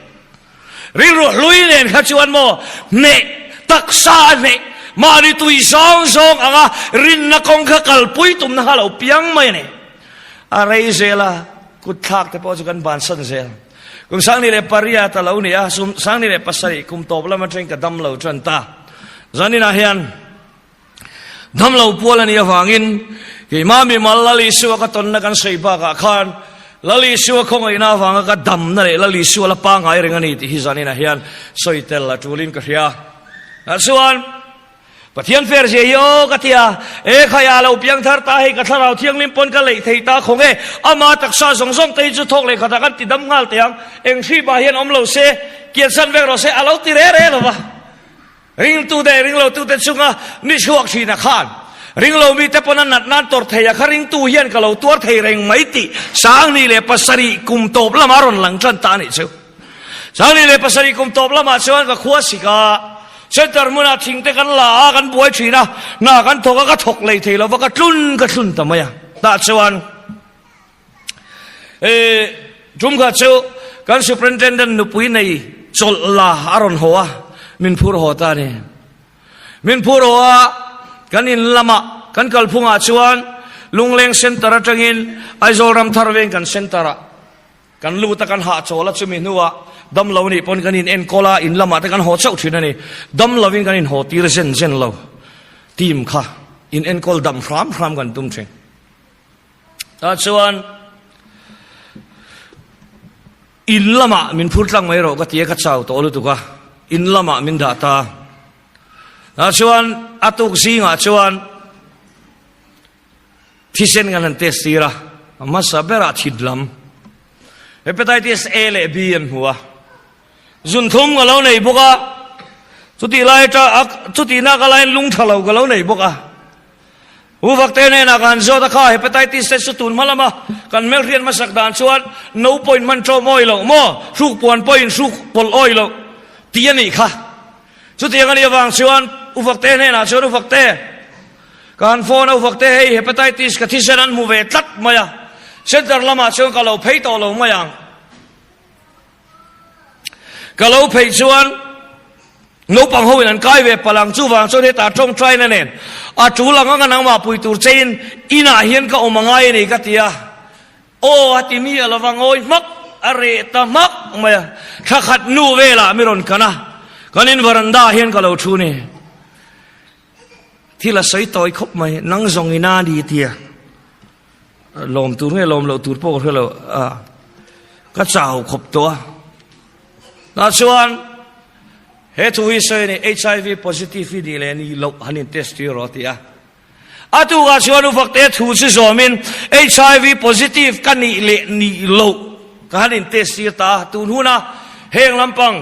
ril ru lui nen khachuan mo ne taksa ne mari tui zong anga rin na kong kha kalpui tum na halo piang mai ne arai zela kut thak te po kan ban san zel kum sang ni le paria ta lo ni a sum sang ni le pasari kum top la ma tren ka dam lo tran ta zani na hian ทำเราพัวละนี่ฟังอินกี่มามีมาลลิสัวก็ตนนักันใส่ปากขานลลิสัวคงไอ้น่าฟังก็ดำนั่นแหละลลิสัวละปางไงเรื่องนี้ที่ฮิจานี่นะเฮียนสวยเตลละจูลินก็เฮียส่วนปะเทียนเฟรเจียก็เทียขยาเราเพียงทาร์ตาให้กับเราเที่ยงลิมปนกันเลยที่ตาคงอามาตักษาสงตีจุดทกเลยขัดกันติดดำงาลเตียงเองที่บาเฮียนเราเสเกียรติสันเวกเราเสเราตีเร่หรอวะริงตูเดริงเราตูเดชุงอ่ะนี่ช่วงชีนักขานริงเรามีแต่ปนันนัดนัดตัวเทียคริงตูเฮียนกับเราตัวเทียเร่งไม่ติสางนี่เลยปัสสรีกุมโตบละมารอนหลังจันตานี่เชียวสางนี่เลยปัสสรีกุมโตบละมาเชียวกับขวสิกาเช่นตอนมุนาทิ้งแต่กันลากันบวยชีนะน่ากันถกก็ถกเลยทีแล้วว่าก็ทุนทำไมอ่ะตาเชวันจุ่มก็เชียวกันสุพรรณเจนดันนุปุยในจลลาอารอนหัวมินพูดหัวตาเนี่ยมินพูดหัวกันอินละมากันกัลพุงอาชวนลุงเลงเซนตระจังอินไอโซรัมทารเวงกันเซนตระกันลูตะกันหาโจละจุมินัวดำเหล่านี้ปนกันอินเอ็นโคลาอินละมาตะกันหัวเจ้าทีนั่นนี่ดำเหล่านี้กันอินหัวตีระเซนเหล่าทีมค่ะอินเอ็นโคลดำพรามกันตุ้มเชงอาชวนอินละมามินพูดลังไม่รู้ก็เตี้ยกัดเจ้าตัวลุตุกะอินละมามินด่าตาอาชวนอตุกซิงอาชวนที่เซนกันนั่นเตสตีระมาสับเบราทิดลำเอเปตไตติสเอเลบีอันหัวจุนทุ่มกับเราในบุกะจุดที่ไล่จะจุดที่นักไล่ลุงทะเลากับเราในบุกะอุบัติเหตุในนักการโจตะข้าเอเปตไตติสสุดตุนมาละมากันเมลเรียนมาสักดานชวนนูปอยมันโจมอยเราโม่สุกปวนปอยสุกปลอยเราที่ยันนี่ค่ะจุดที่กันยังชวนอุบัติเหตุในนักชวนอุบัติเหตุการฟ้องอุบัติเหตุเอเปตไตติสกับที่เซนันมูเวตัดมาอย่างเช่นแต่ละมาชวนกับเราเพย์ต่อเรามาอย่างกับเราเพย์ชวนนูปังหัวนั่นใกล้เวปลังจูวังชวนให้ตาจงใจนั่นเองอาจูหลังก็นั่งมาปุยตูเจนอินาเฮียนก็ออกมาไงนี่กัตยาโอ้ที่มีอะไรวังโอยมักอะไรตามักมาถ้าขัดนูเวลาไม่รอนกันนะกันอินวรันดาเฮียนก็เราชูนี่ที่ละใส่ต่อยคบไหมนั่งทรงอินาดีเตียลมตูนให้ลมเราตูนพวกเราก็เจ้าขบตัวแล้วชวนเหตุวิสัยนี่ HIV positive ดีเลยนี่เราหันเทสต์รอที่อ่ะตัวก็ชวนอุบัติเหตุถูกสิจอมิน HIV positive กันนี่เละนี่เราก็หันเทสต์ตาตูนหัวนะเฮงลำปัง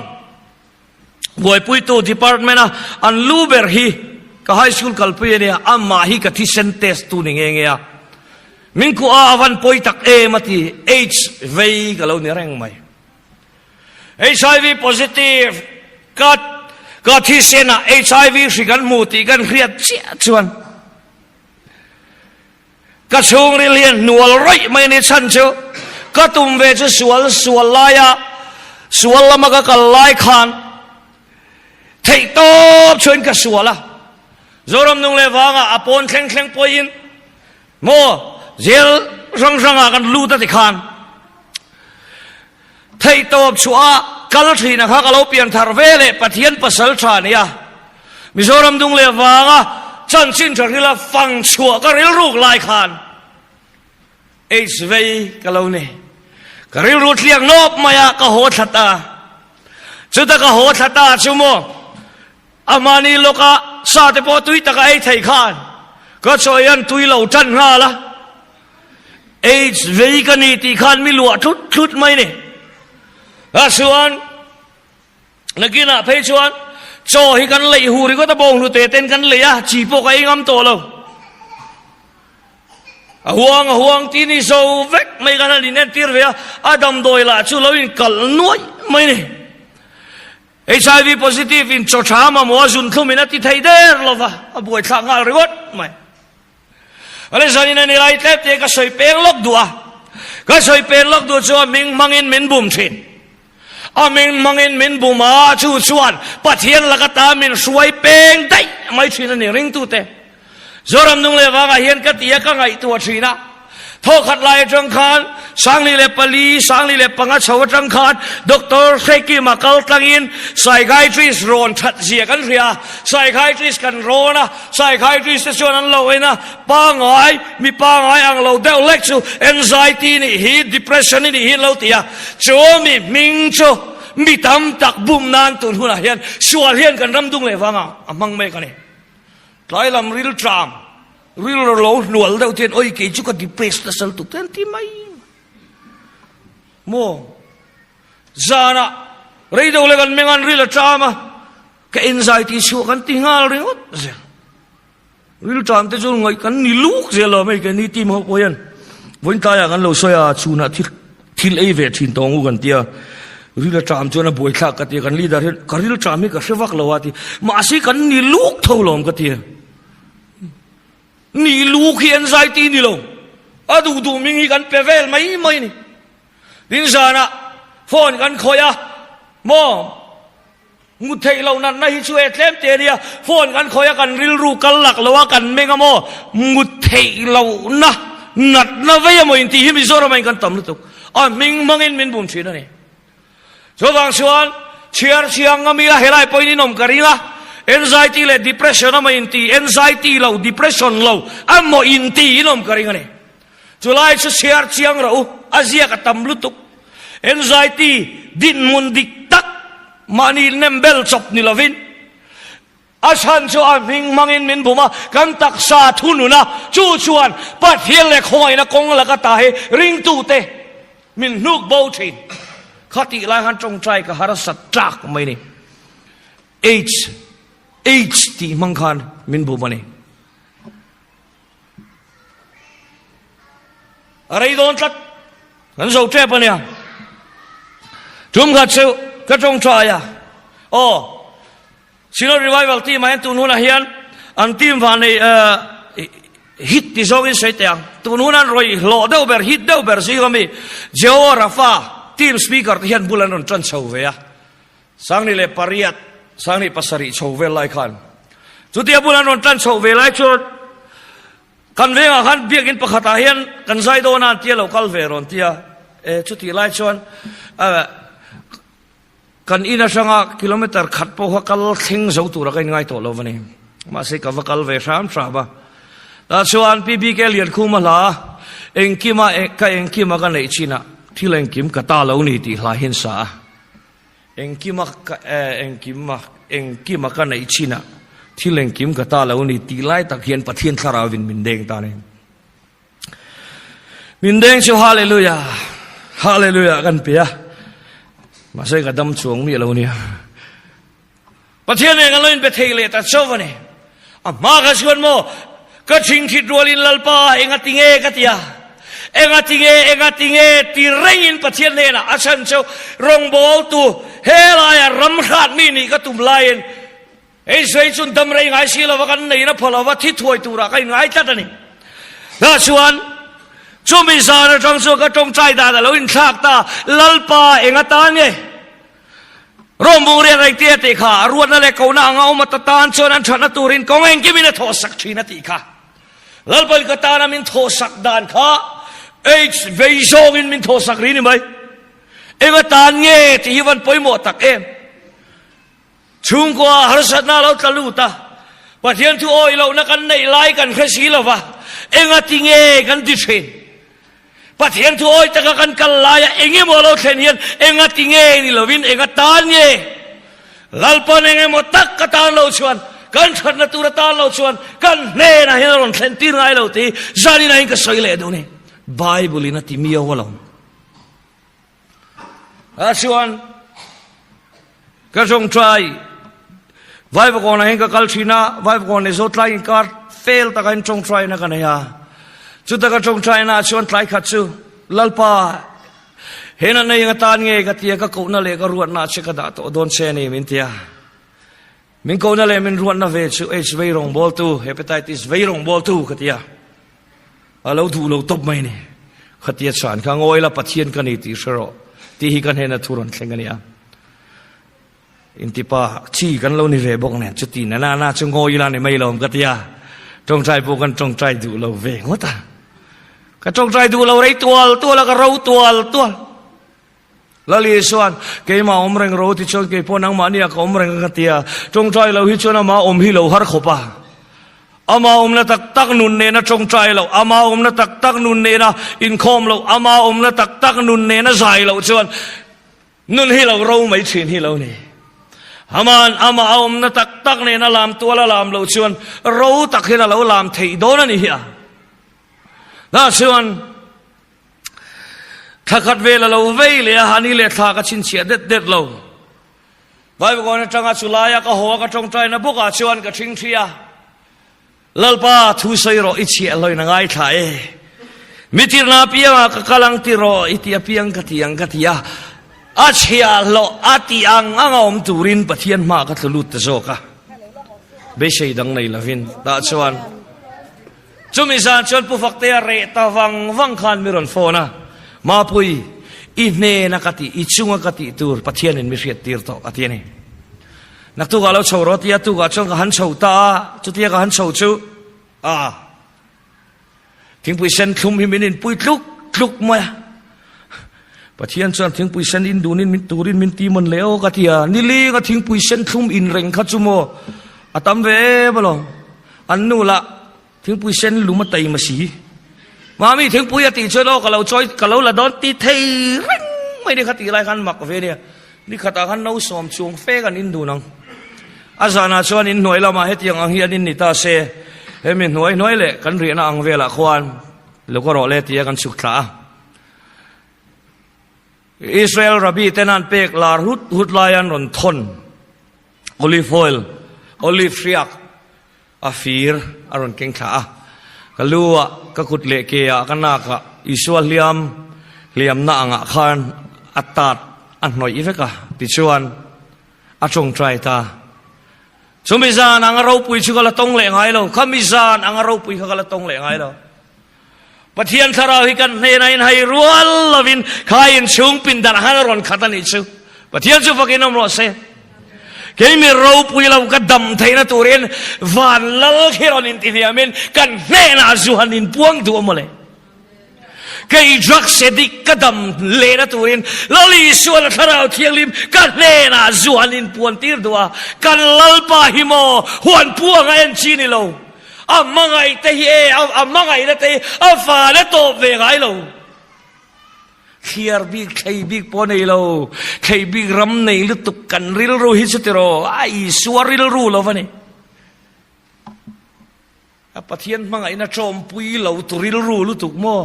บวยปุยตัว department นะอันลูเบอร์ฮีก็ไฮสคูลกัลปีเนี่ยอามาฮีก็ที่เซนเทสตูนี่เงี้ยมิงกูอาวันปอยตักมาที่ HIV ก็เราเนี่ยแรงไหม HIV positive ก็ที่เซน่ะ HIV สิกันมูติกันเครียดเสียชวนก็ช่วงเรียนหน่วยไรไม่ในชั้นเชียวก็ตุ้มเวชสวนลายสวนละมันก็ลายคานเทตบชวนก็สวนละจอรมนุ่งเลวังอ่ะปนแข็งปอยน์โมเจลรังกันลูตัดคานไทยตบชัวกัลทีนะครับเราเปลี่ยนทาร์เวเลปะเทียนปัสสาวะชาเนี่ยมิโซรัมดุงเลวางอ่ะจันชินจากที่ละฟังชัวก็เรียลูกลายคานHIVก็เราเนี่ยก็เรียรูเลียงนบมายาก็โหดทัตตาจุดก็โหดทัตตาชั่วโมงอามานีโลกะซาเตปอตุยตะกไอไทยคานก็ช่วยยันตุยเหล่าจันฮาละHIV กันนี่ตีคานไม่หลวทุดไหมเนี่ยส่วนนักกินอ่ะเพชวนโจให้กันเลยหูริก็ตะบงดูเตะเต้นกันเลยอ่ะจีปกไอ้งำโตเราห่วงที่นี่โซเวกไม่กันอะไรเนี่ยตีร์เวียอาดัมโดยละชูเราอินกัลน้อยไม่เนี่ย HIV positive อินโจชามามัวจุนทุ่มินาที่ไทยเดอร์เราวะบวยข้างอะไรวะไม่อะไรสันนี่ในไรเทปเตะก็ช่วยเป็นล็อกดัวก็ช่วยเป็นล็อกดัวชัวมิงมังอินมินบุมชินอามินมังอินมินบุมาชูชวนปะเทียนละกตามินช่วยเป็นได้ไม่ชินนี่ริงตุเตจอรมนุ่งเลวางเฮียนกติยาก็ไงตัวชีนะ ทอขัดลายจังคานสังลีเลปลีสังลีเลปังอาชาวจังคานด็อกเตอร์เซกิมาคัลตังอินไซไคทริสโรนชัดเสียกันเรียไซไคทริสกันโรนะไซไคทริสชวนอันเราเองนะป้างไอมีป้างไออังเราเดวเล็กซูแอนไซตี้นี่ฮีดิเพรสชันนี่ฮีเราเตียโจมีมิงโจมีตำตักบุมนานตุนหุ่นเฮียนชัวเฮียนกันรำดุงเลยฟังอ่ะมังไม่กันเนี่ยไล่ลำริลทรามริลโลหนวลเดาเทียนโอ้ยกี่จุกดิเพรสต์สัลตุกเต็นที่ไม่โมจานะเรื่องเดาเลยกันไม่งั้นริลทรามะก็เอนไซตี้ชัวกันติงาลเรื่องริลทรามแต่จุงไงกันนี่ลูกเสียเลยไม่กันนี่ทีมเขาพยันวันตายกันเราสวยชูนะทิลเอเวทินตองกันเตียริลทรามจวนบวยทักกันเตียกันลีดาร์กันริลทรามไม่ก็เสวักเลาวที่มาสิกันนี่ลูกเท่าลมกันเตียนี่ลูกเขียนใจตีนี่ลงอะดูมิงกันเปเวลไม่นี่ดินซานะฟอนกันคอยอะมอมุดเทเหล่านั้นในช่วยเต็มเตียฟอนกันคอยกันริลรูกันหลักแล้วว่ากันเมงโมมุดเทเหล่านะนัดนะเวียมอินทีฮิมิโซราไม่กันตำลุตุกมิงมังอินมินบุญชีนั่นเองชาวบางส่วนเชียงก็มีละเฮลัยปอยนี่นมกรีละanxiety และ depression นั่นมันอินที anxiety เรา depression เราอันโมอินทีนั่นมันกรีกันเนี่ยจุลัยชุเชียร์เชียงเราอาเซียกับตำลุตุก anxiety ดินมุนดิตักมานี่เนมเบลจบนี่ละวินอาชันชัวมิงมังอินมินบุมากันตักซาทุนุนะจูชวนปัดเฮียเล็กหอยนะกงละก็ตายริงตูเตมินนุกบูชินข้าติลายหันจงใจกับฮารัสจักไม่นี่H ที่มังคันมินบุมานี่อะไรโดนทัดกันโซ่เจ็บปะเนี่ยจุ่มกัดเซลก็จงใจอ่ะโอ้ชิโนรีไววัลที่มาเห็นตัวนู้นเฮียนอันทีมวันนี้ฮิตที่โซ่กินเสียแต่ตัวนู้นนั้นรอยหล่อเดาเบอร์ฮิตเดาเบอร์ซีก็มีเจ้าราฟาทีมสปีกเกอร์ที่เฮียนบุลันนนจันเชาเวียสังนี่เลยปริยัตสังนี่ปัสริเชาเวลไลคันจุดที่บุลันนนจันเชาเวลไลชุดกันเวงขันเบียกินปะขตาเฮียนกันใจโดนันเที่ยวเราคัลเวรอนเที่ยจุดที่ไลชวนกันอินาสังกิโลเมตรขัดพวกกัลทิ้งเสาตัวกันง่ายตัวเราวันนี้มาสิกับกัลเวสามสาบะแต่ชวนพี่บีเกลียนคู่มาละเองกิมากันในจีน่ะที่เองกิมกตาเรานี่ที่ลาหินสาเองกิมากันในจีน่ะที่เองกิมกตาเรานี่ที่ไล่ตะเคียนปะเทียนคาราวินมินเดงตาเนี่ยมินเดงชูฮาเลลูยากันเปียมาใส่กระดำช่วงมีเราเนี่ยประเทศเนี่ยกันเลยเป็นเทเลตัดโซ่เนี่ยมากระชวนโมก็ชิงทิดรัวลินลลปาเองติงกติยาเองติงตีเร่งอินประเทศเนี่ยนะอาชันเจ้ารองบอลตัวเฮลายรำขาดมีนี่ก็ตุ่มลายไอ้สวยจุนดำเรงไอ้สิละว่ากันนี่นะพอละว่าที่ถวยตัวรักไอ้ไงจัดนี่ถ้าชวนช่วงมีสารจงสู้ก็จงใจด่าแต่เราอินทากตาลลปาเองตาเนี่ยร่วมบุเรียนอะไรเตี้ยติขารวดนั่นแหละเขาหน้าเงามาตานชนนั้นชนะตูรินกองเองกิมินโทสักชีนติขาลลปาก็ตานามินโทสักดานขาเอ้เวย์โจกินมินโทสักรีนี่ไหมเองตานเงี้ยที่วันปอยหมดตักเองชุงกว่าฮาร์สัตนาเราตะลุตาประเทศที่โอ้ยเรานักกันในไล่กันแค่สีละวะเองติงกันดิเชนประเทศที่โอ้ยตะกันกันลายเองมัวเราเทนียนเองติงนี่เราวินเองตานเงี้ยลลปานเองมัวตักกตานเราชวนกันชนตุรตานเราชวนกันเน่นะเฮเราเซนตีนไงเราตีจานี่นะเองก็สวยเลยดูนี่ไบเบิลนะที่มีเอาเราอาชวนก็จงใจไว้พวกนั้นเองก็กัลชินะไว้พวกนั้นสุดท้ายก็เฟลตะกันจงใจนะกันเนี่ยจุดตะกันจงใจนะชวนทายขัดซูลลปาเห็นนั่นยังตานเงยก็เตียก็กูนั่นเลยก็รวดน่าเชกดาตัวโดนเชนี่มินเตียมินกูนั่นเลยมินรวดน่าเวชูเอชเวรองบอลตูเฮปไตติสเวรองบอลตูก็เตียเราดูเราตบไม่เนี่ยก็เตียสานข้างโอยละปัจเจียนกันนี่ตีเชโรที่ฮิกันเห็นทุรันเช่นกันเนี่ยอินทิปาชี้กันเราในเว็บบอกเนี่ยจุดที่น่าจงโง่ยละเนี่ยไม่ลงกัตยาจงใจพวกกันจงใจดูเราเวงวะตา ก็จงใจดูเราไรตัวแล้วก็เราตัวแล้วลีส่วนเกี่ยมาอมเริงรู้ที่ชนเกี่ยพอนังมาเนี่ยก็อมเริงกันเตียจงใจเราฮิชวนมาอมฮิเราหาร์ขบะอามาอมนะตักนุนเนนะจงใจเราอามาอมนะตักนุนเนนะอินคอมเราอามาอมนะตักนุนเนนะใจเราส่วนนุนฮิเราไม่ชินฮิเราเนี่ยอามาอมนะตักเนนะลามตัวละลามเราส่วนเราตักฮิเราลามที่โดนนี่เฮียน่าส่วนถ้าขัดเวลาเราเวลีฮันนี่เลยท่าก็ชินเสียเด็ดเราไว้บอกว่าจังอาสุลายก็หัวก็จงใจนะพวกอาชวนก็ชิงเชียลลปาทุสัยรออิเชียลอยนังไงถ่ายมิตรนาพิยังก็กำลังติรออิติยาพิยังกติยาอาเชียลอาติอังอมตูรินปะเทียนมาก็ทะลุตะโจกะเบชัยดังในละวินตาชวนจุมิซานชวนผู้ฟักเตะเรตาวังขันมิรอนโฟนะมาปุยอีเนนักติอีชุงกติตูร์ปะเทียนมิเรียตีร์โตอติยานี่นักตุกาเราชาวรถยาตุกาชงกันชาวตาจุดยากันชาวจูทิ้งปุยเซนคลุมหิมินินปุยลุกมาปะเทียนชวนทิ้งปุยเซนอินดูนินมิตูรินมินตีมันเลวกติยานิลีก็ทิ้งปุยเซนคลุมอินเร่งขัดจุโมอาตัมเวบลงอันนู้ละทิ้งปุยเซนลุมาไตมาสีมามีถึงปุยติช่วยเรากับเราช่วยกับเราละดอนตีเทริงไม่ได้ขัดตีไรกันหมักเฟเนี่ยนี่ขัดกันเราสอมช่วงเฟกันอินดูนังอาจารย์ชวนอินหน่วยเรามาให้ยังอังเฮียนินนิตาเซเฮมินหน่วยเละกันเรียนอังเวละควานแล้วก็รอเละตีกันสุขลาอิสราเอลรับบีเตนันเปกลารุดลายันรอนทนโอลิฟออยล์โอลิฟเรียกอาฟีร์อารอนเก่งขาก็รู้ว่าก็ขุดเละเกียกันนักอิสวาเลียมน่าอ่างขันอัตตาอันหน่อยอีเฟกะติชวนอาจงใจตาสมิจานอังเราปุยชุกละตงเหลงไงเราขมิจานอังเราปุยชุกละตงเหลงไงเราปะเทียนทาราฮิกันในให้รัวลวินขายนชุงปินดาร์ฮานรอนขัดนิชุปะเทียนชุฟักินอมรสเซเกี่ยมีเราปุยเราก็ดำไทยนะตัวเรียนวันละเขียนอินทิยามินกันเนน่าจูฮันินพวงตัวมาเลยque drug sedik kadam lena turin lali suan tharau thianglim kan lena zuanin puan tir dua kan lalpa himo huan puanga en chini lo amangai te hi amangai na te afa le to ve gai lo khiar big khai big ponei lo khai big ram nei lu tuk kan ril ru hi chutero ai suaril ru lo vani apathian mangai na chom pui lo turil ru lu tuk mo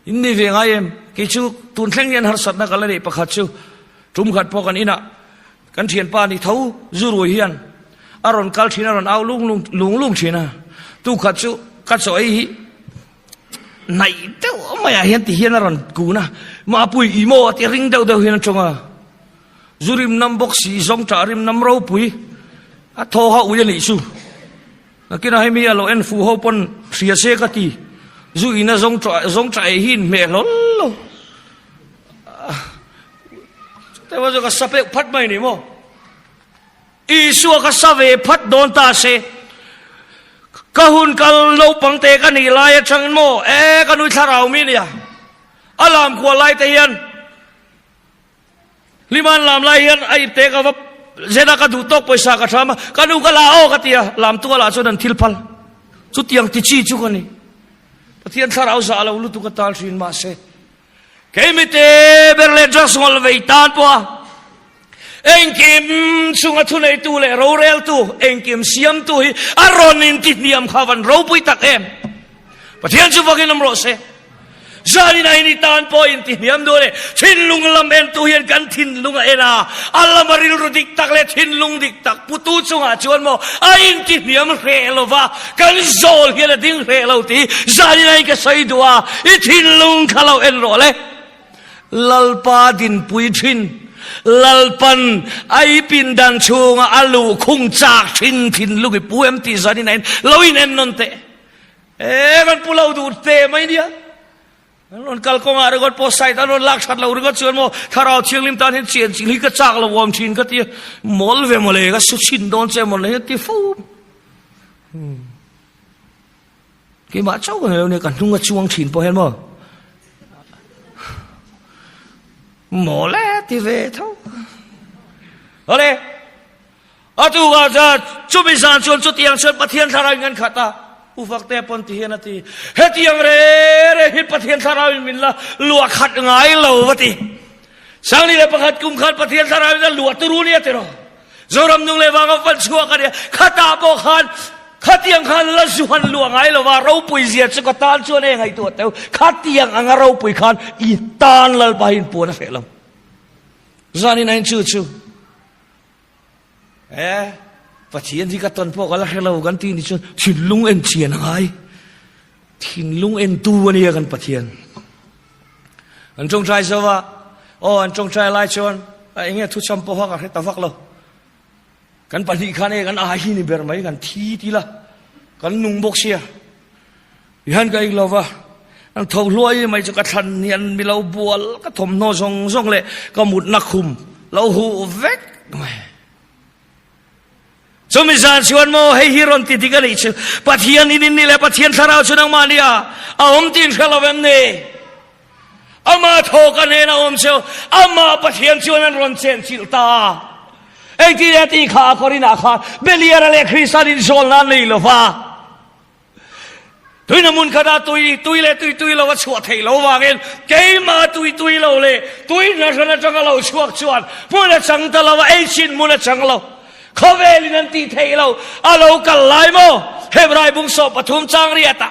อินนี่เวงไงเอ็มกิจูตุนเข่งยันหาสัตว์นักอะไรนี่ประคัตชูจุ่มขัดพอกันอินะกันเทียนปานี่เท้าจูรวยเฮียนอารอนกัลชีนอารอนเอาลุงชีนะตู้ขัดชูกัดสอยไหนเจ้าไม่อยากเห็นที่เฮียนอารอนกูนะมาปุยอีโมที่ริงเดาเฮียนจงอ่ะจูริมน้ำบกสีสองจ่าริมน้ำเราปุยอ่ะโทรเขาอุยนี่ชูนักกินให้มีอะไรเอ็นฟูเขาปนเสียเสกตีจูอินะจงใจหินเมลลแต่ว่าจะก็สับเปพัดไม่นี่มั้งอีสัวก็สับเปพัดโดนตาเสก็หุ่นกันเราปังเตกันนี่ลายช่างโม่กันนุชาเรามีเนี่ยอารามขวลายเตียนลิมันลามลายเฮียนไอเตกันว่าเจนักดูตกไปสักครั้งกันนุกลาโอกันเตียลามตัวลาจนทิลพัลสุดยังติดชีจุกันนี่ปะเทียนทาราวซาลาอุลุตุกตาลชินมาเซเคมิเตเบรเลจัสงอลเวตานปัวเอ็งกิมสุงทุนไอตูเลโรเรลตูเอ็งกิมเสียมตูอารอนินตินิยมขาวันโรปุยตักเอ็มปะเทียนสุฟักินนมโรเซจารินายนิตานปัวอินตินิยมดูเลยทินลุงลำเอ็นตูเห็นกันทินลุงเอ็นาอัลลมาริลรุดิกตักเลทินลุงดิกตักปุตุสุงอาชวนโมอินตินิยมเรลวะกันโซลเฮลดิ้งเรลาวตีจารินายก็ใส่ดัวอิทินลุงขลาวเอ็นโรเลลัลปาดินปุยทินลัลปันไอปินดันชูงอาลูคงจากทินลูกปุยมตีจารินายลาวินเอ็นนนเตกันปุลาวดูเตไม่เดียนนกัลกงอาร์กอดโพสไซต์นนลักชัดเราอุรกชวนโมทาราวเชียงลิมตานเห็นเชียนจิลิกจากเราวอมชินก็ตีมอลเวมเลยก็สุชินโดนเจมอลเลยตีฟูเก กี่มาเจ้ากันแล้วเนี่ยกันนุ่งกระชวงฉินพอเห็นมั้ยหมอแล้วที่เวทเขาอะไรอาตุว่าจะจุบิสานชวนจุดยังชวนปะเทียนทารายเงินขัดตาอุฟักเตปนที่เฮนัตีเฮตียังเร่ฮิตปะเทียนทารายมินละลัวขัดง่ายเหล่าวะตีสังนี่เลยประคัดกุมขัดปะเทียนทารายมินละลัวตุรุเนี่ยเตโรจอรำนุ่งเลยว่าเขาฟันชัวกันเนี่ยขัดตาโบขันขัดยังขันละสุวรรณลัวง่ายเหล่าว่าเราปุยเสียสกตานชวนเองไงตัวเต้าขัดยังอังเราปุยขันอีตานละไปหินปูนะเฟลมจานี่นั่นชูปะเทียนที่กัตนพวกอะไรเรากันที่นี่ชนถิ่นลุงเอ็นเชียนหายถิ่นลุงเอ็นตัวนี่กันปะเทียนอันจงใจสว่าอันจงใจไล่ชนไอ้เงี้ยทุกชั่วโมงกันให้ตาฟักเรากันปฏิคันเองกันอาหินี่เบอร์ไม่กันทีละกันนุ่งบกเสียยันกันอีกแล้วว่าอันทว่าลอยไม่จะกระทันเนียนมีเราบัวก็ถมโนซงเลยก็หมุดนักคุมเราหูเวกไม่สมิสานชวนโมให้ฮิรอนติดกันอีกปะเทียนนี่แหละปะเทียนสาราวชนังมาเนี่ยเอาอมตินเขลาแบบนี้อามาโทกันเองนะอมเชียวอามาปะเทียนชวนนั้นรอนเซนชิลตาไอ้ที่ตีขาคอรินาขาเบลียร์เลคริสตันโซลนั่นนี่หรอฟ้าตุยน้ำมันขนาดตุยเลยเราว่าชัวเทเราว่าเองเกี่ยมาตุยเราเลยตุยนั่นขนาดจังเราชัวมันจะจังตลอดว่าไอ้ชินมันจะจังเราเขาเวลินันตีเทเราเรากันไล่โมเฮบรายบุงศพปฐุมจังเรียตา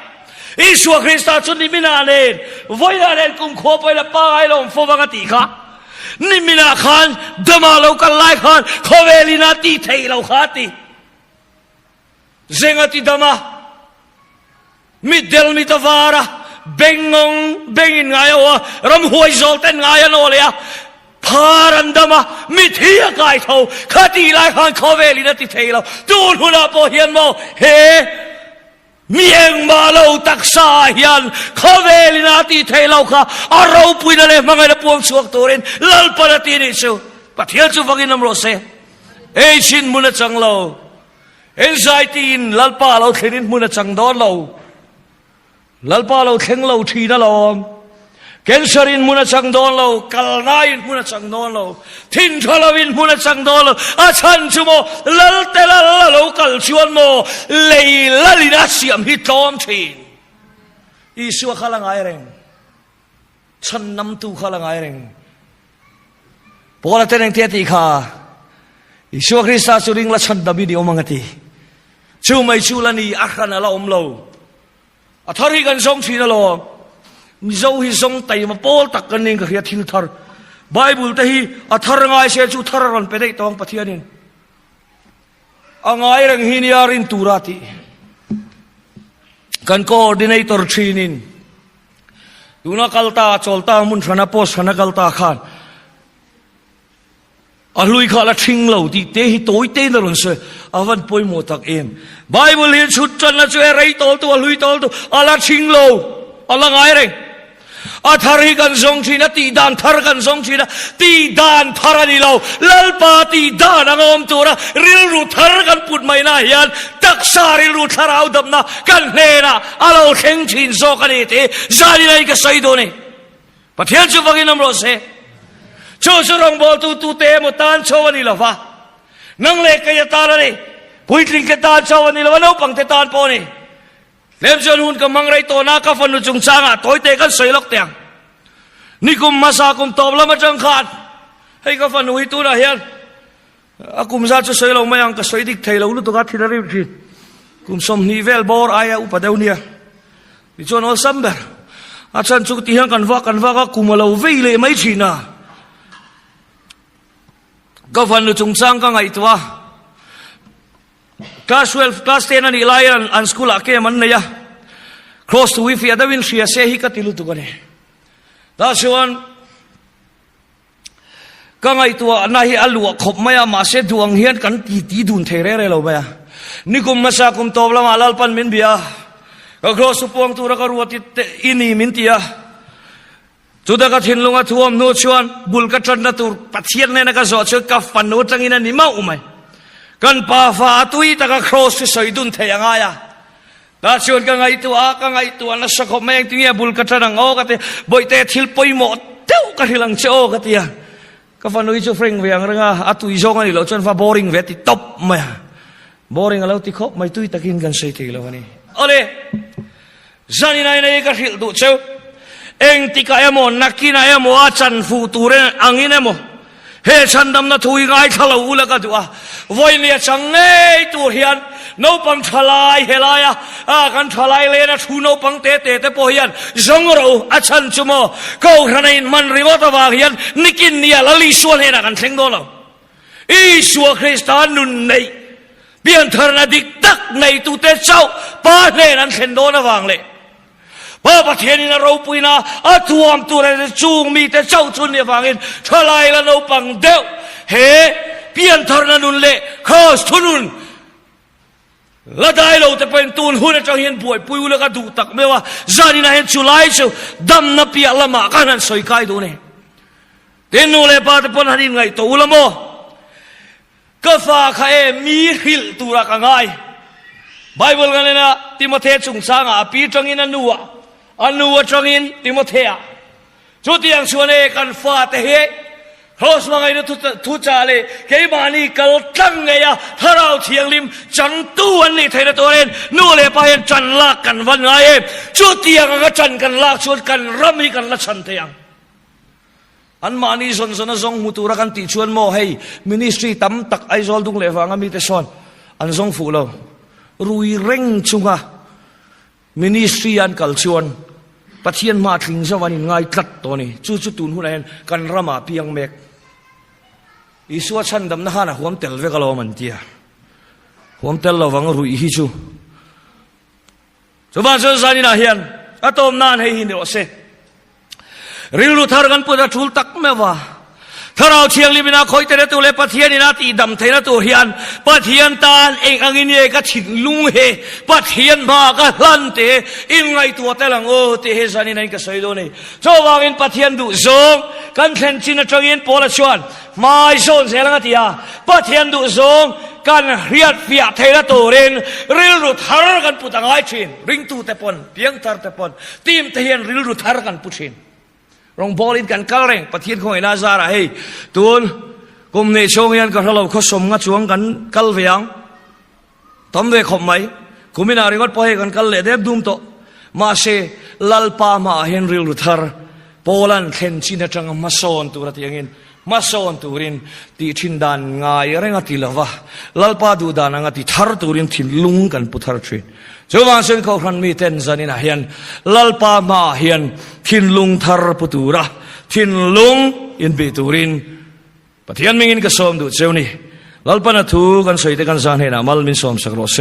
อิสุคริสต์ชุดนี้มินาเนนวันนั้นกุมขบไปละป้าไอ้ลมฟบังติค่ะนิมินาขันดมาเรากันไล่ขันเขาเวลินันตีเทเราขาตีเซงติดมามิดเดลมิตาวาระเบงไงวะรำหวยโจลเต้นไงโนเลยอะพารันดามามิเทียกายเท่าคดีไล่ขันเขาเวลินันตีเทเราดูหุ่นอาโปเฮียนโมเฮมีเองมาเราตักสายันเขาเวลินาตีเทเราค่ะเราปุยนั่นเลยมังไงนะพวงสวกตัวเองลัลปนาตีนี่ชูปะเทียนชูฟังอินน้ำโรเซเอชินมุนจังเราเอ็นไซตีนลัลปาเราเทนินมุนจังดอนเราลัลปาเราเข่งเราทีนั่นเราเกนซารินมุนจังดอนเรากัลนายินมุนจังดอนเราทินทลาวินมุนจังดอนเราอาชันชูโมลัลเตลัลเรากัลชวนโมเลยลัลินาเสียมฮิตอมทีนอิสุขลังไอเร่งฉันนำตูขลังไอเร่งพอละเตนังเทียติขาอิสุคริสต์สุริงละฉันดับบิดีอมังติชูไม่ชูลานีอัครานะละอมเราอัธริกันทรงชีนะเรามิเจ้าฮิทรงไตมาโพลตักกันเองก็เฮียทิลทาร์ไบเบิลแต่ฮีอัธรง่ายเสียจูทาร์รันไปได้ตองปะเทียนินง่ายเรื่องฮินีอารินตูราติกันโคอร์ดิเนเตอร์ชีนินดูนักกัลตาโจลตามุนชนะโพสชนะกัลตาขานลุยข้าละชิงเหล่าที่เตหิโต้เตนรุนเสวันป่วยหมดตักเองไบเบิลเห็นชุดจันละช่วยไรโตตัวลุยโตตัวละชิงเหล่าง่ายเร่งทาริกันทรงชีนะตีดานทารกันทรงชีนะตีดานทารานิเราลัลปาตีดานงอมตัวนะริลรูทารกันปุดไม่น่ายันตักซาริลรูทาราวดำนะกันเนนะเราเข่งชินโซกันเอเตจารีไลก็ใส่โดนี่ปะเทียนชูฟังอินน้ำรสเซโชว์สุรงบอลตูเตมตันโชวันิลาฟ้านังเล็กกันยตาละนี่พุยทริงกันตานโชวันิลาวันเอาปังเตตานปอนี่เล่มจนหุ่นกับมังไรตัวนักฟันนุจงช่างตัวเตะกันใส่ล็อกเตียงนี่กุมมาซากุมตอบแล้วมาจังขาดให้กับฟันหุ่ยตัวนะเฮียนกุมซาจะใส่เราไม่ยังก็ใส่ดิกเทเราลุตัวกัดที่ระดับที่กุมสมนิเวลบอร์อายอุปเดวเนียดิจวนอลซัมเบอร์อาจารย์สุกที่ยังกันว่าก็กุมเราเวเลยไม่ชินะก็ฟันนุจงช่างก็ไงตัวClass 12, Class 10 ni layan an school ake man na ya close to wifi adawin siya sehi ka tilutu gani daswan kanga itua nahi alwa khop maya ma se duang hian kan ti dun there re lo maya nikum masa kum tobla malal pan min bia ka close to pong tura ka ruati ini min tia chuda ka thinlunga thuam no chuan bul ka tran na tur pathian ne na ka zo chu ka fan no changina ni ma umaiกันป่าฟ้าตุยตะกะโครสใส่ดุนเทียงไงอะ ตาชวนกันไงตัวนัสกแมงที่เนี่ยบุลกระชังโอกะเตบอยเตทิลปอยหมดเต้ากันที่หลังเจ้ากะเตียก็ฟันวิจูเฟรงเวียงเรื่องอะตุยจงอันนี้เราจนฟ้าบอริงเวติตบมาบอริงเราติคบไม่ตุยตะกินกันเสียทีแล้ววันนี้เอาเลยจานี่นายนายก็หิลดูเจ้าเองติกายโมนักกินายโมอาจันฟูตูเรนอังอินโมเฮชันดำนาทุยไงทะเลาละกันตัววันนี้จังเงยตัวเฮียนโนปังทลายเฮลายกันทลายเลยนะชูโนปังเตะโพเฮียนจงเราอาจันจุโมเขาขนาดมันริวตาวาเฮียนนิกินเนี่ยละลิชวนเฮนะกันเชงโดนอีชัวคริสตานุนในเบียนเทอร์นาดิกตักในตุเตเจ้าป้าเนนันเชนโดนวางเลยพระประเทศนี้เราปุยนะอาทวมตัวเรจูงมีแต่เจ้าชุนเนี่ยฟังอินทลายละโนปังเดวเฮเพียนทรนันุนเล่ข้าทุนุนละได้เราแต่เป็นตูนหุ่นจะเห็นป่วยปุยแล้วก็ดูตักไม่ว่าจานี่นะเห็นจุไลเชียวดำนับเปียละมากันนั้นสวยกายดูเนี่ยเดนูเล่ปาแต่ปนหันไงตัวละโมก็ฟ้าข้ามีหิลตัวรักง่ายไบเบิลกันเลยนะติโมเธจุงสางอาปีจังอินนัวอันนัวจังอินติโมเธอจุดyangชวนกันฟ้าแต่เฮโรสมาไงนะทุจาเลยเกี่ยมานี่กัลตั้งไงอะถ้าเราเทียงลิมจันตัวนี่เทนตัวเองนู่นเลยไปจันลากกันวันไงจุดyangก็จันกันลากชวนกันรำมีกันละชันเทียงอันมานี่ส่วนนะซงมุตุระกันติชวนโมให้มินิสทรีตั้มตักไอซอลดุงเลฟังมีแต่ส่วนอันซงฟูเรารุยเร่งชุงะมินิสทรีอันกัลชวนปะเทียนมาถึงสวรรค์ง่ายกัดตัวนี้จุดตุนหุ่นเองกันรำมาเพียงเมกอิสวชันดำนะฮะนะหัวมเตลเวกลอมันเตียหัวมเตลเราวังรุยฮิจูจุบันส่วนสานี่นะเฮียนอะตอมนานให้หินเดอเซริลุทาร์กันพุทธทูลตักเมว่าถ้าเราเชียงลิบินาคอยเตระตัวเล็บปะเทียนนาตีดำเทระตัวเฮียนปะเทียนตาเองอังอินเยก็ฉินลุงเฮปะเทียนมาก็ลันเตอินไงตัวแต่ลังโอเตเฮซานี่นั่นก็สวยดูนี่โจวางอินปะเทียนดูซงกันเทนจินจังอินโพลชวนไม่โซนเสลังตียาปะเทียนดูซงกันเรียดฟิอาเทระตัวเรนริลุทาร์กันพุทธง่ายชินริงตูเตปอนเพียงทาร์เตปอนทีมเทียนริลุทาร์กันพุชินรองบอลินกันกัลเร่งปะเทียนของไอ้นาซาระเฮตูนกุมเนชงยันก็เราเขาสมงัดช่วงกันกัลเวียงทำเวขมไหมกุมินาริงัดพอให้กันกัลเลเดบดุมโตมาเชลัลปามาเฮนริลรุทาร์โปแลนด์เคนชินจังมาโซนตัวที่ยังเงินมาโซนตัวรินตีชินดานง่ายเรื่องติลาวะลัลปาดูดานงติทาร์ตัวรินทินลุงกันพุทธาชินจวนเส้นเขาขันมีเต้นซานินะเฮียนลัลปามาเฮียนทินลุงทาร์พุตูระทินลุงอินเบตูรินปะเทียนมิงินก็สมดูเจ้านี่ลัลปานาทูกันสวยแต่กันซานเฮนะมัลมินสมสักโรเซ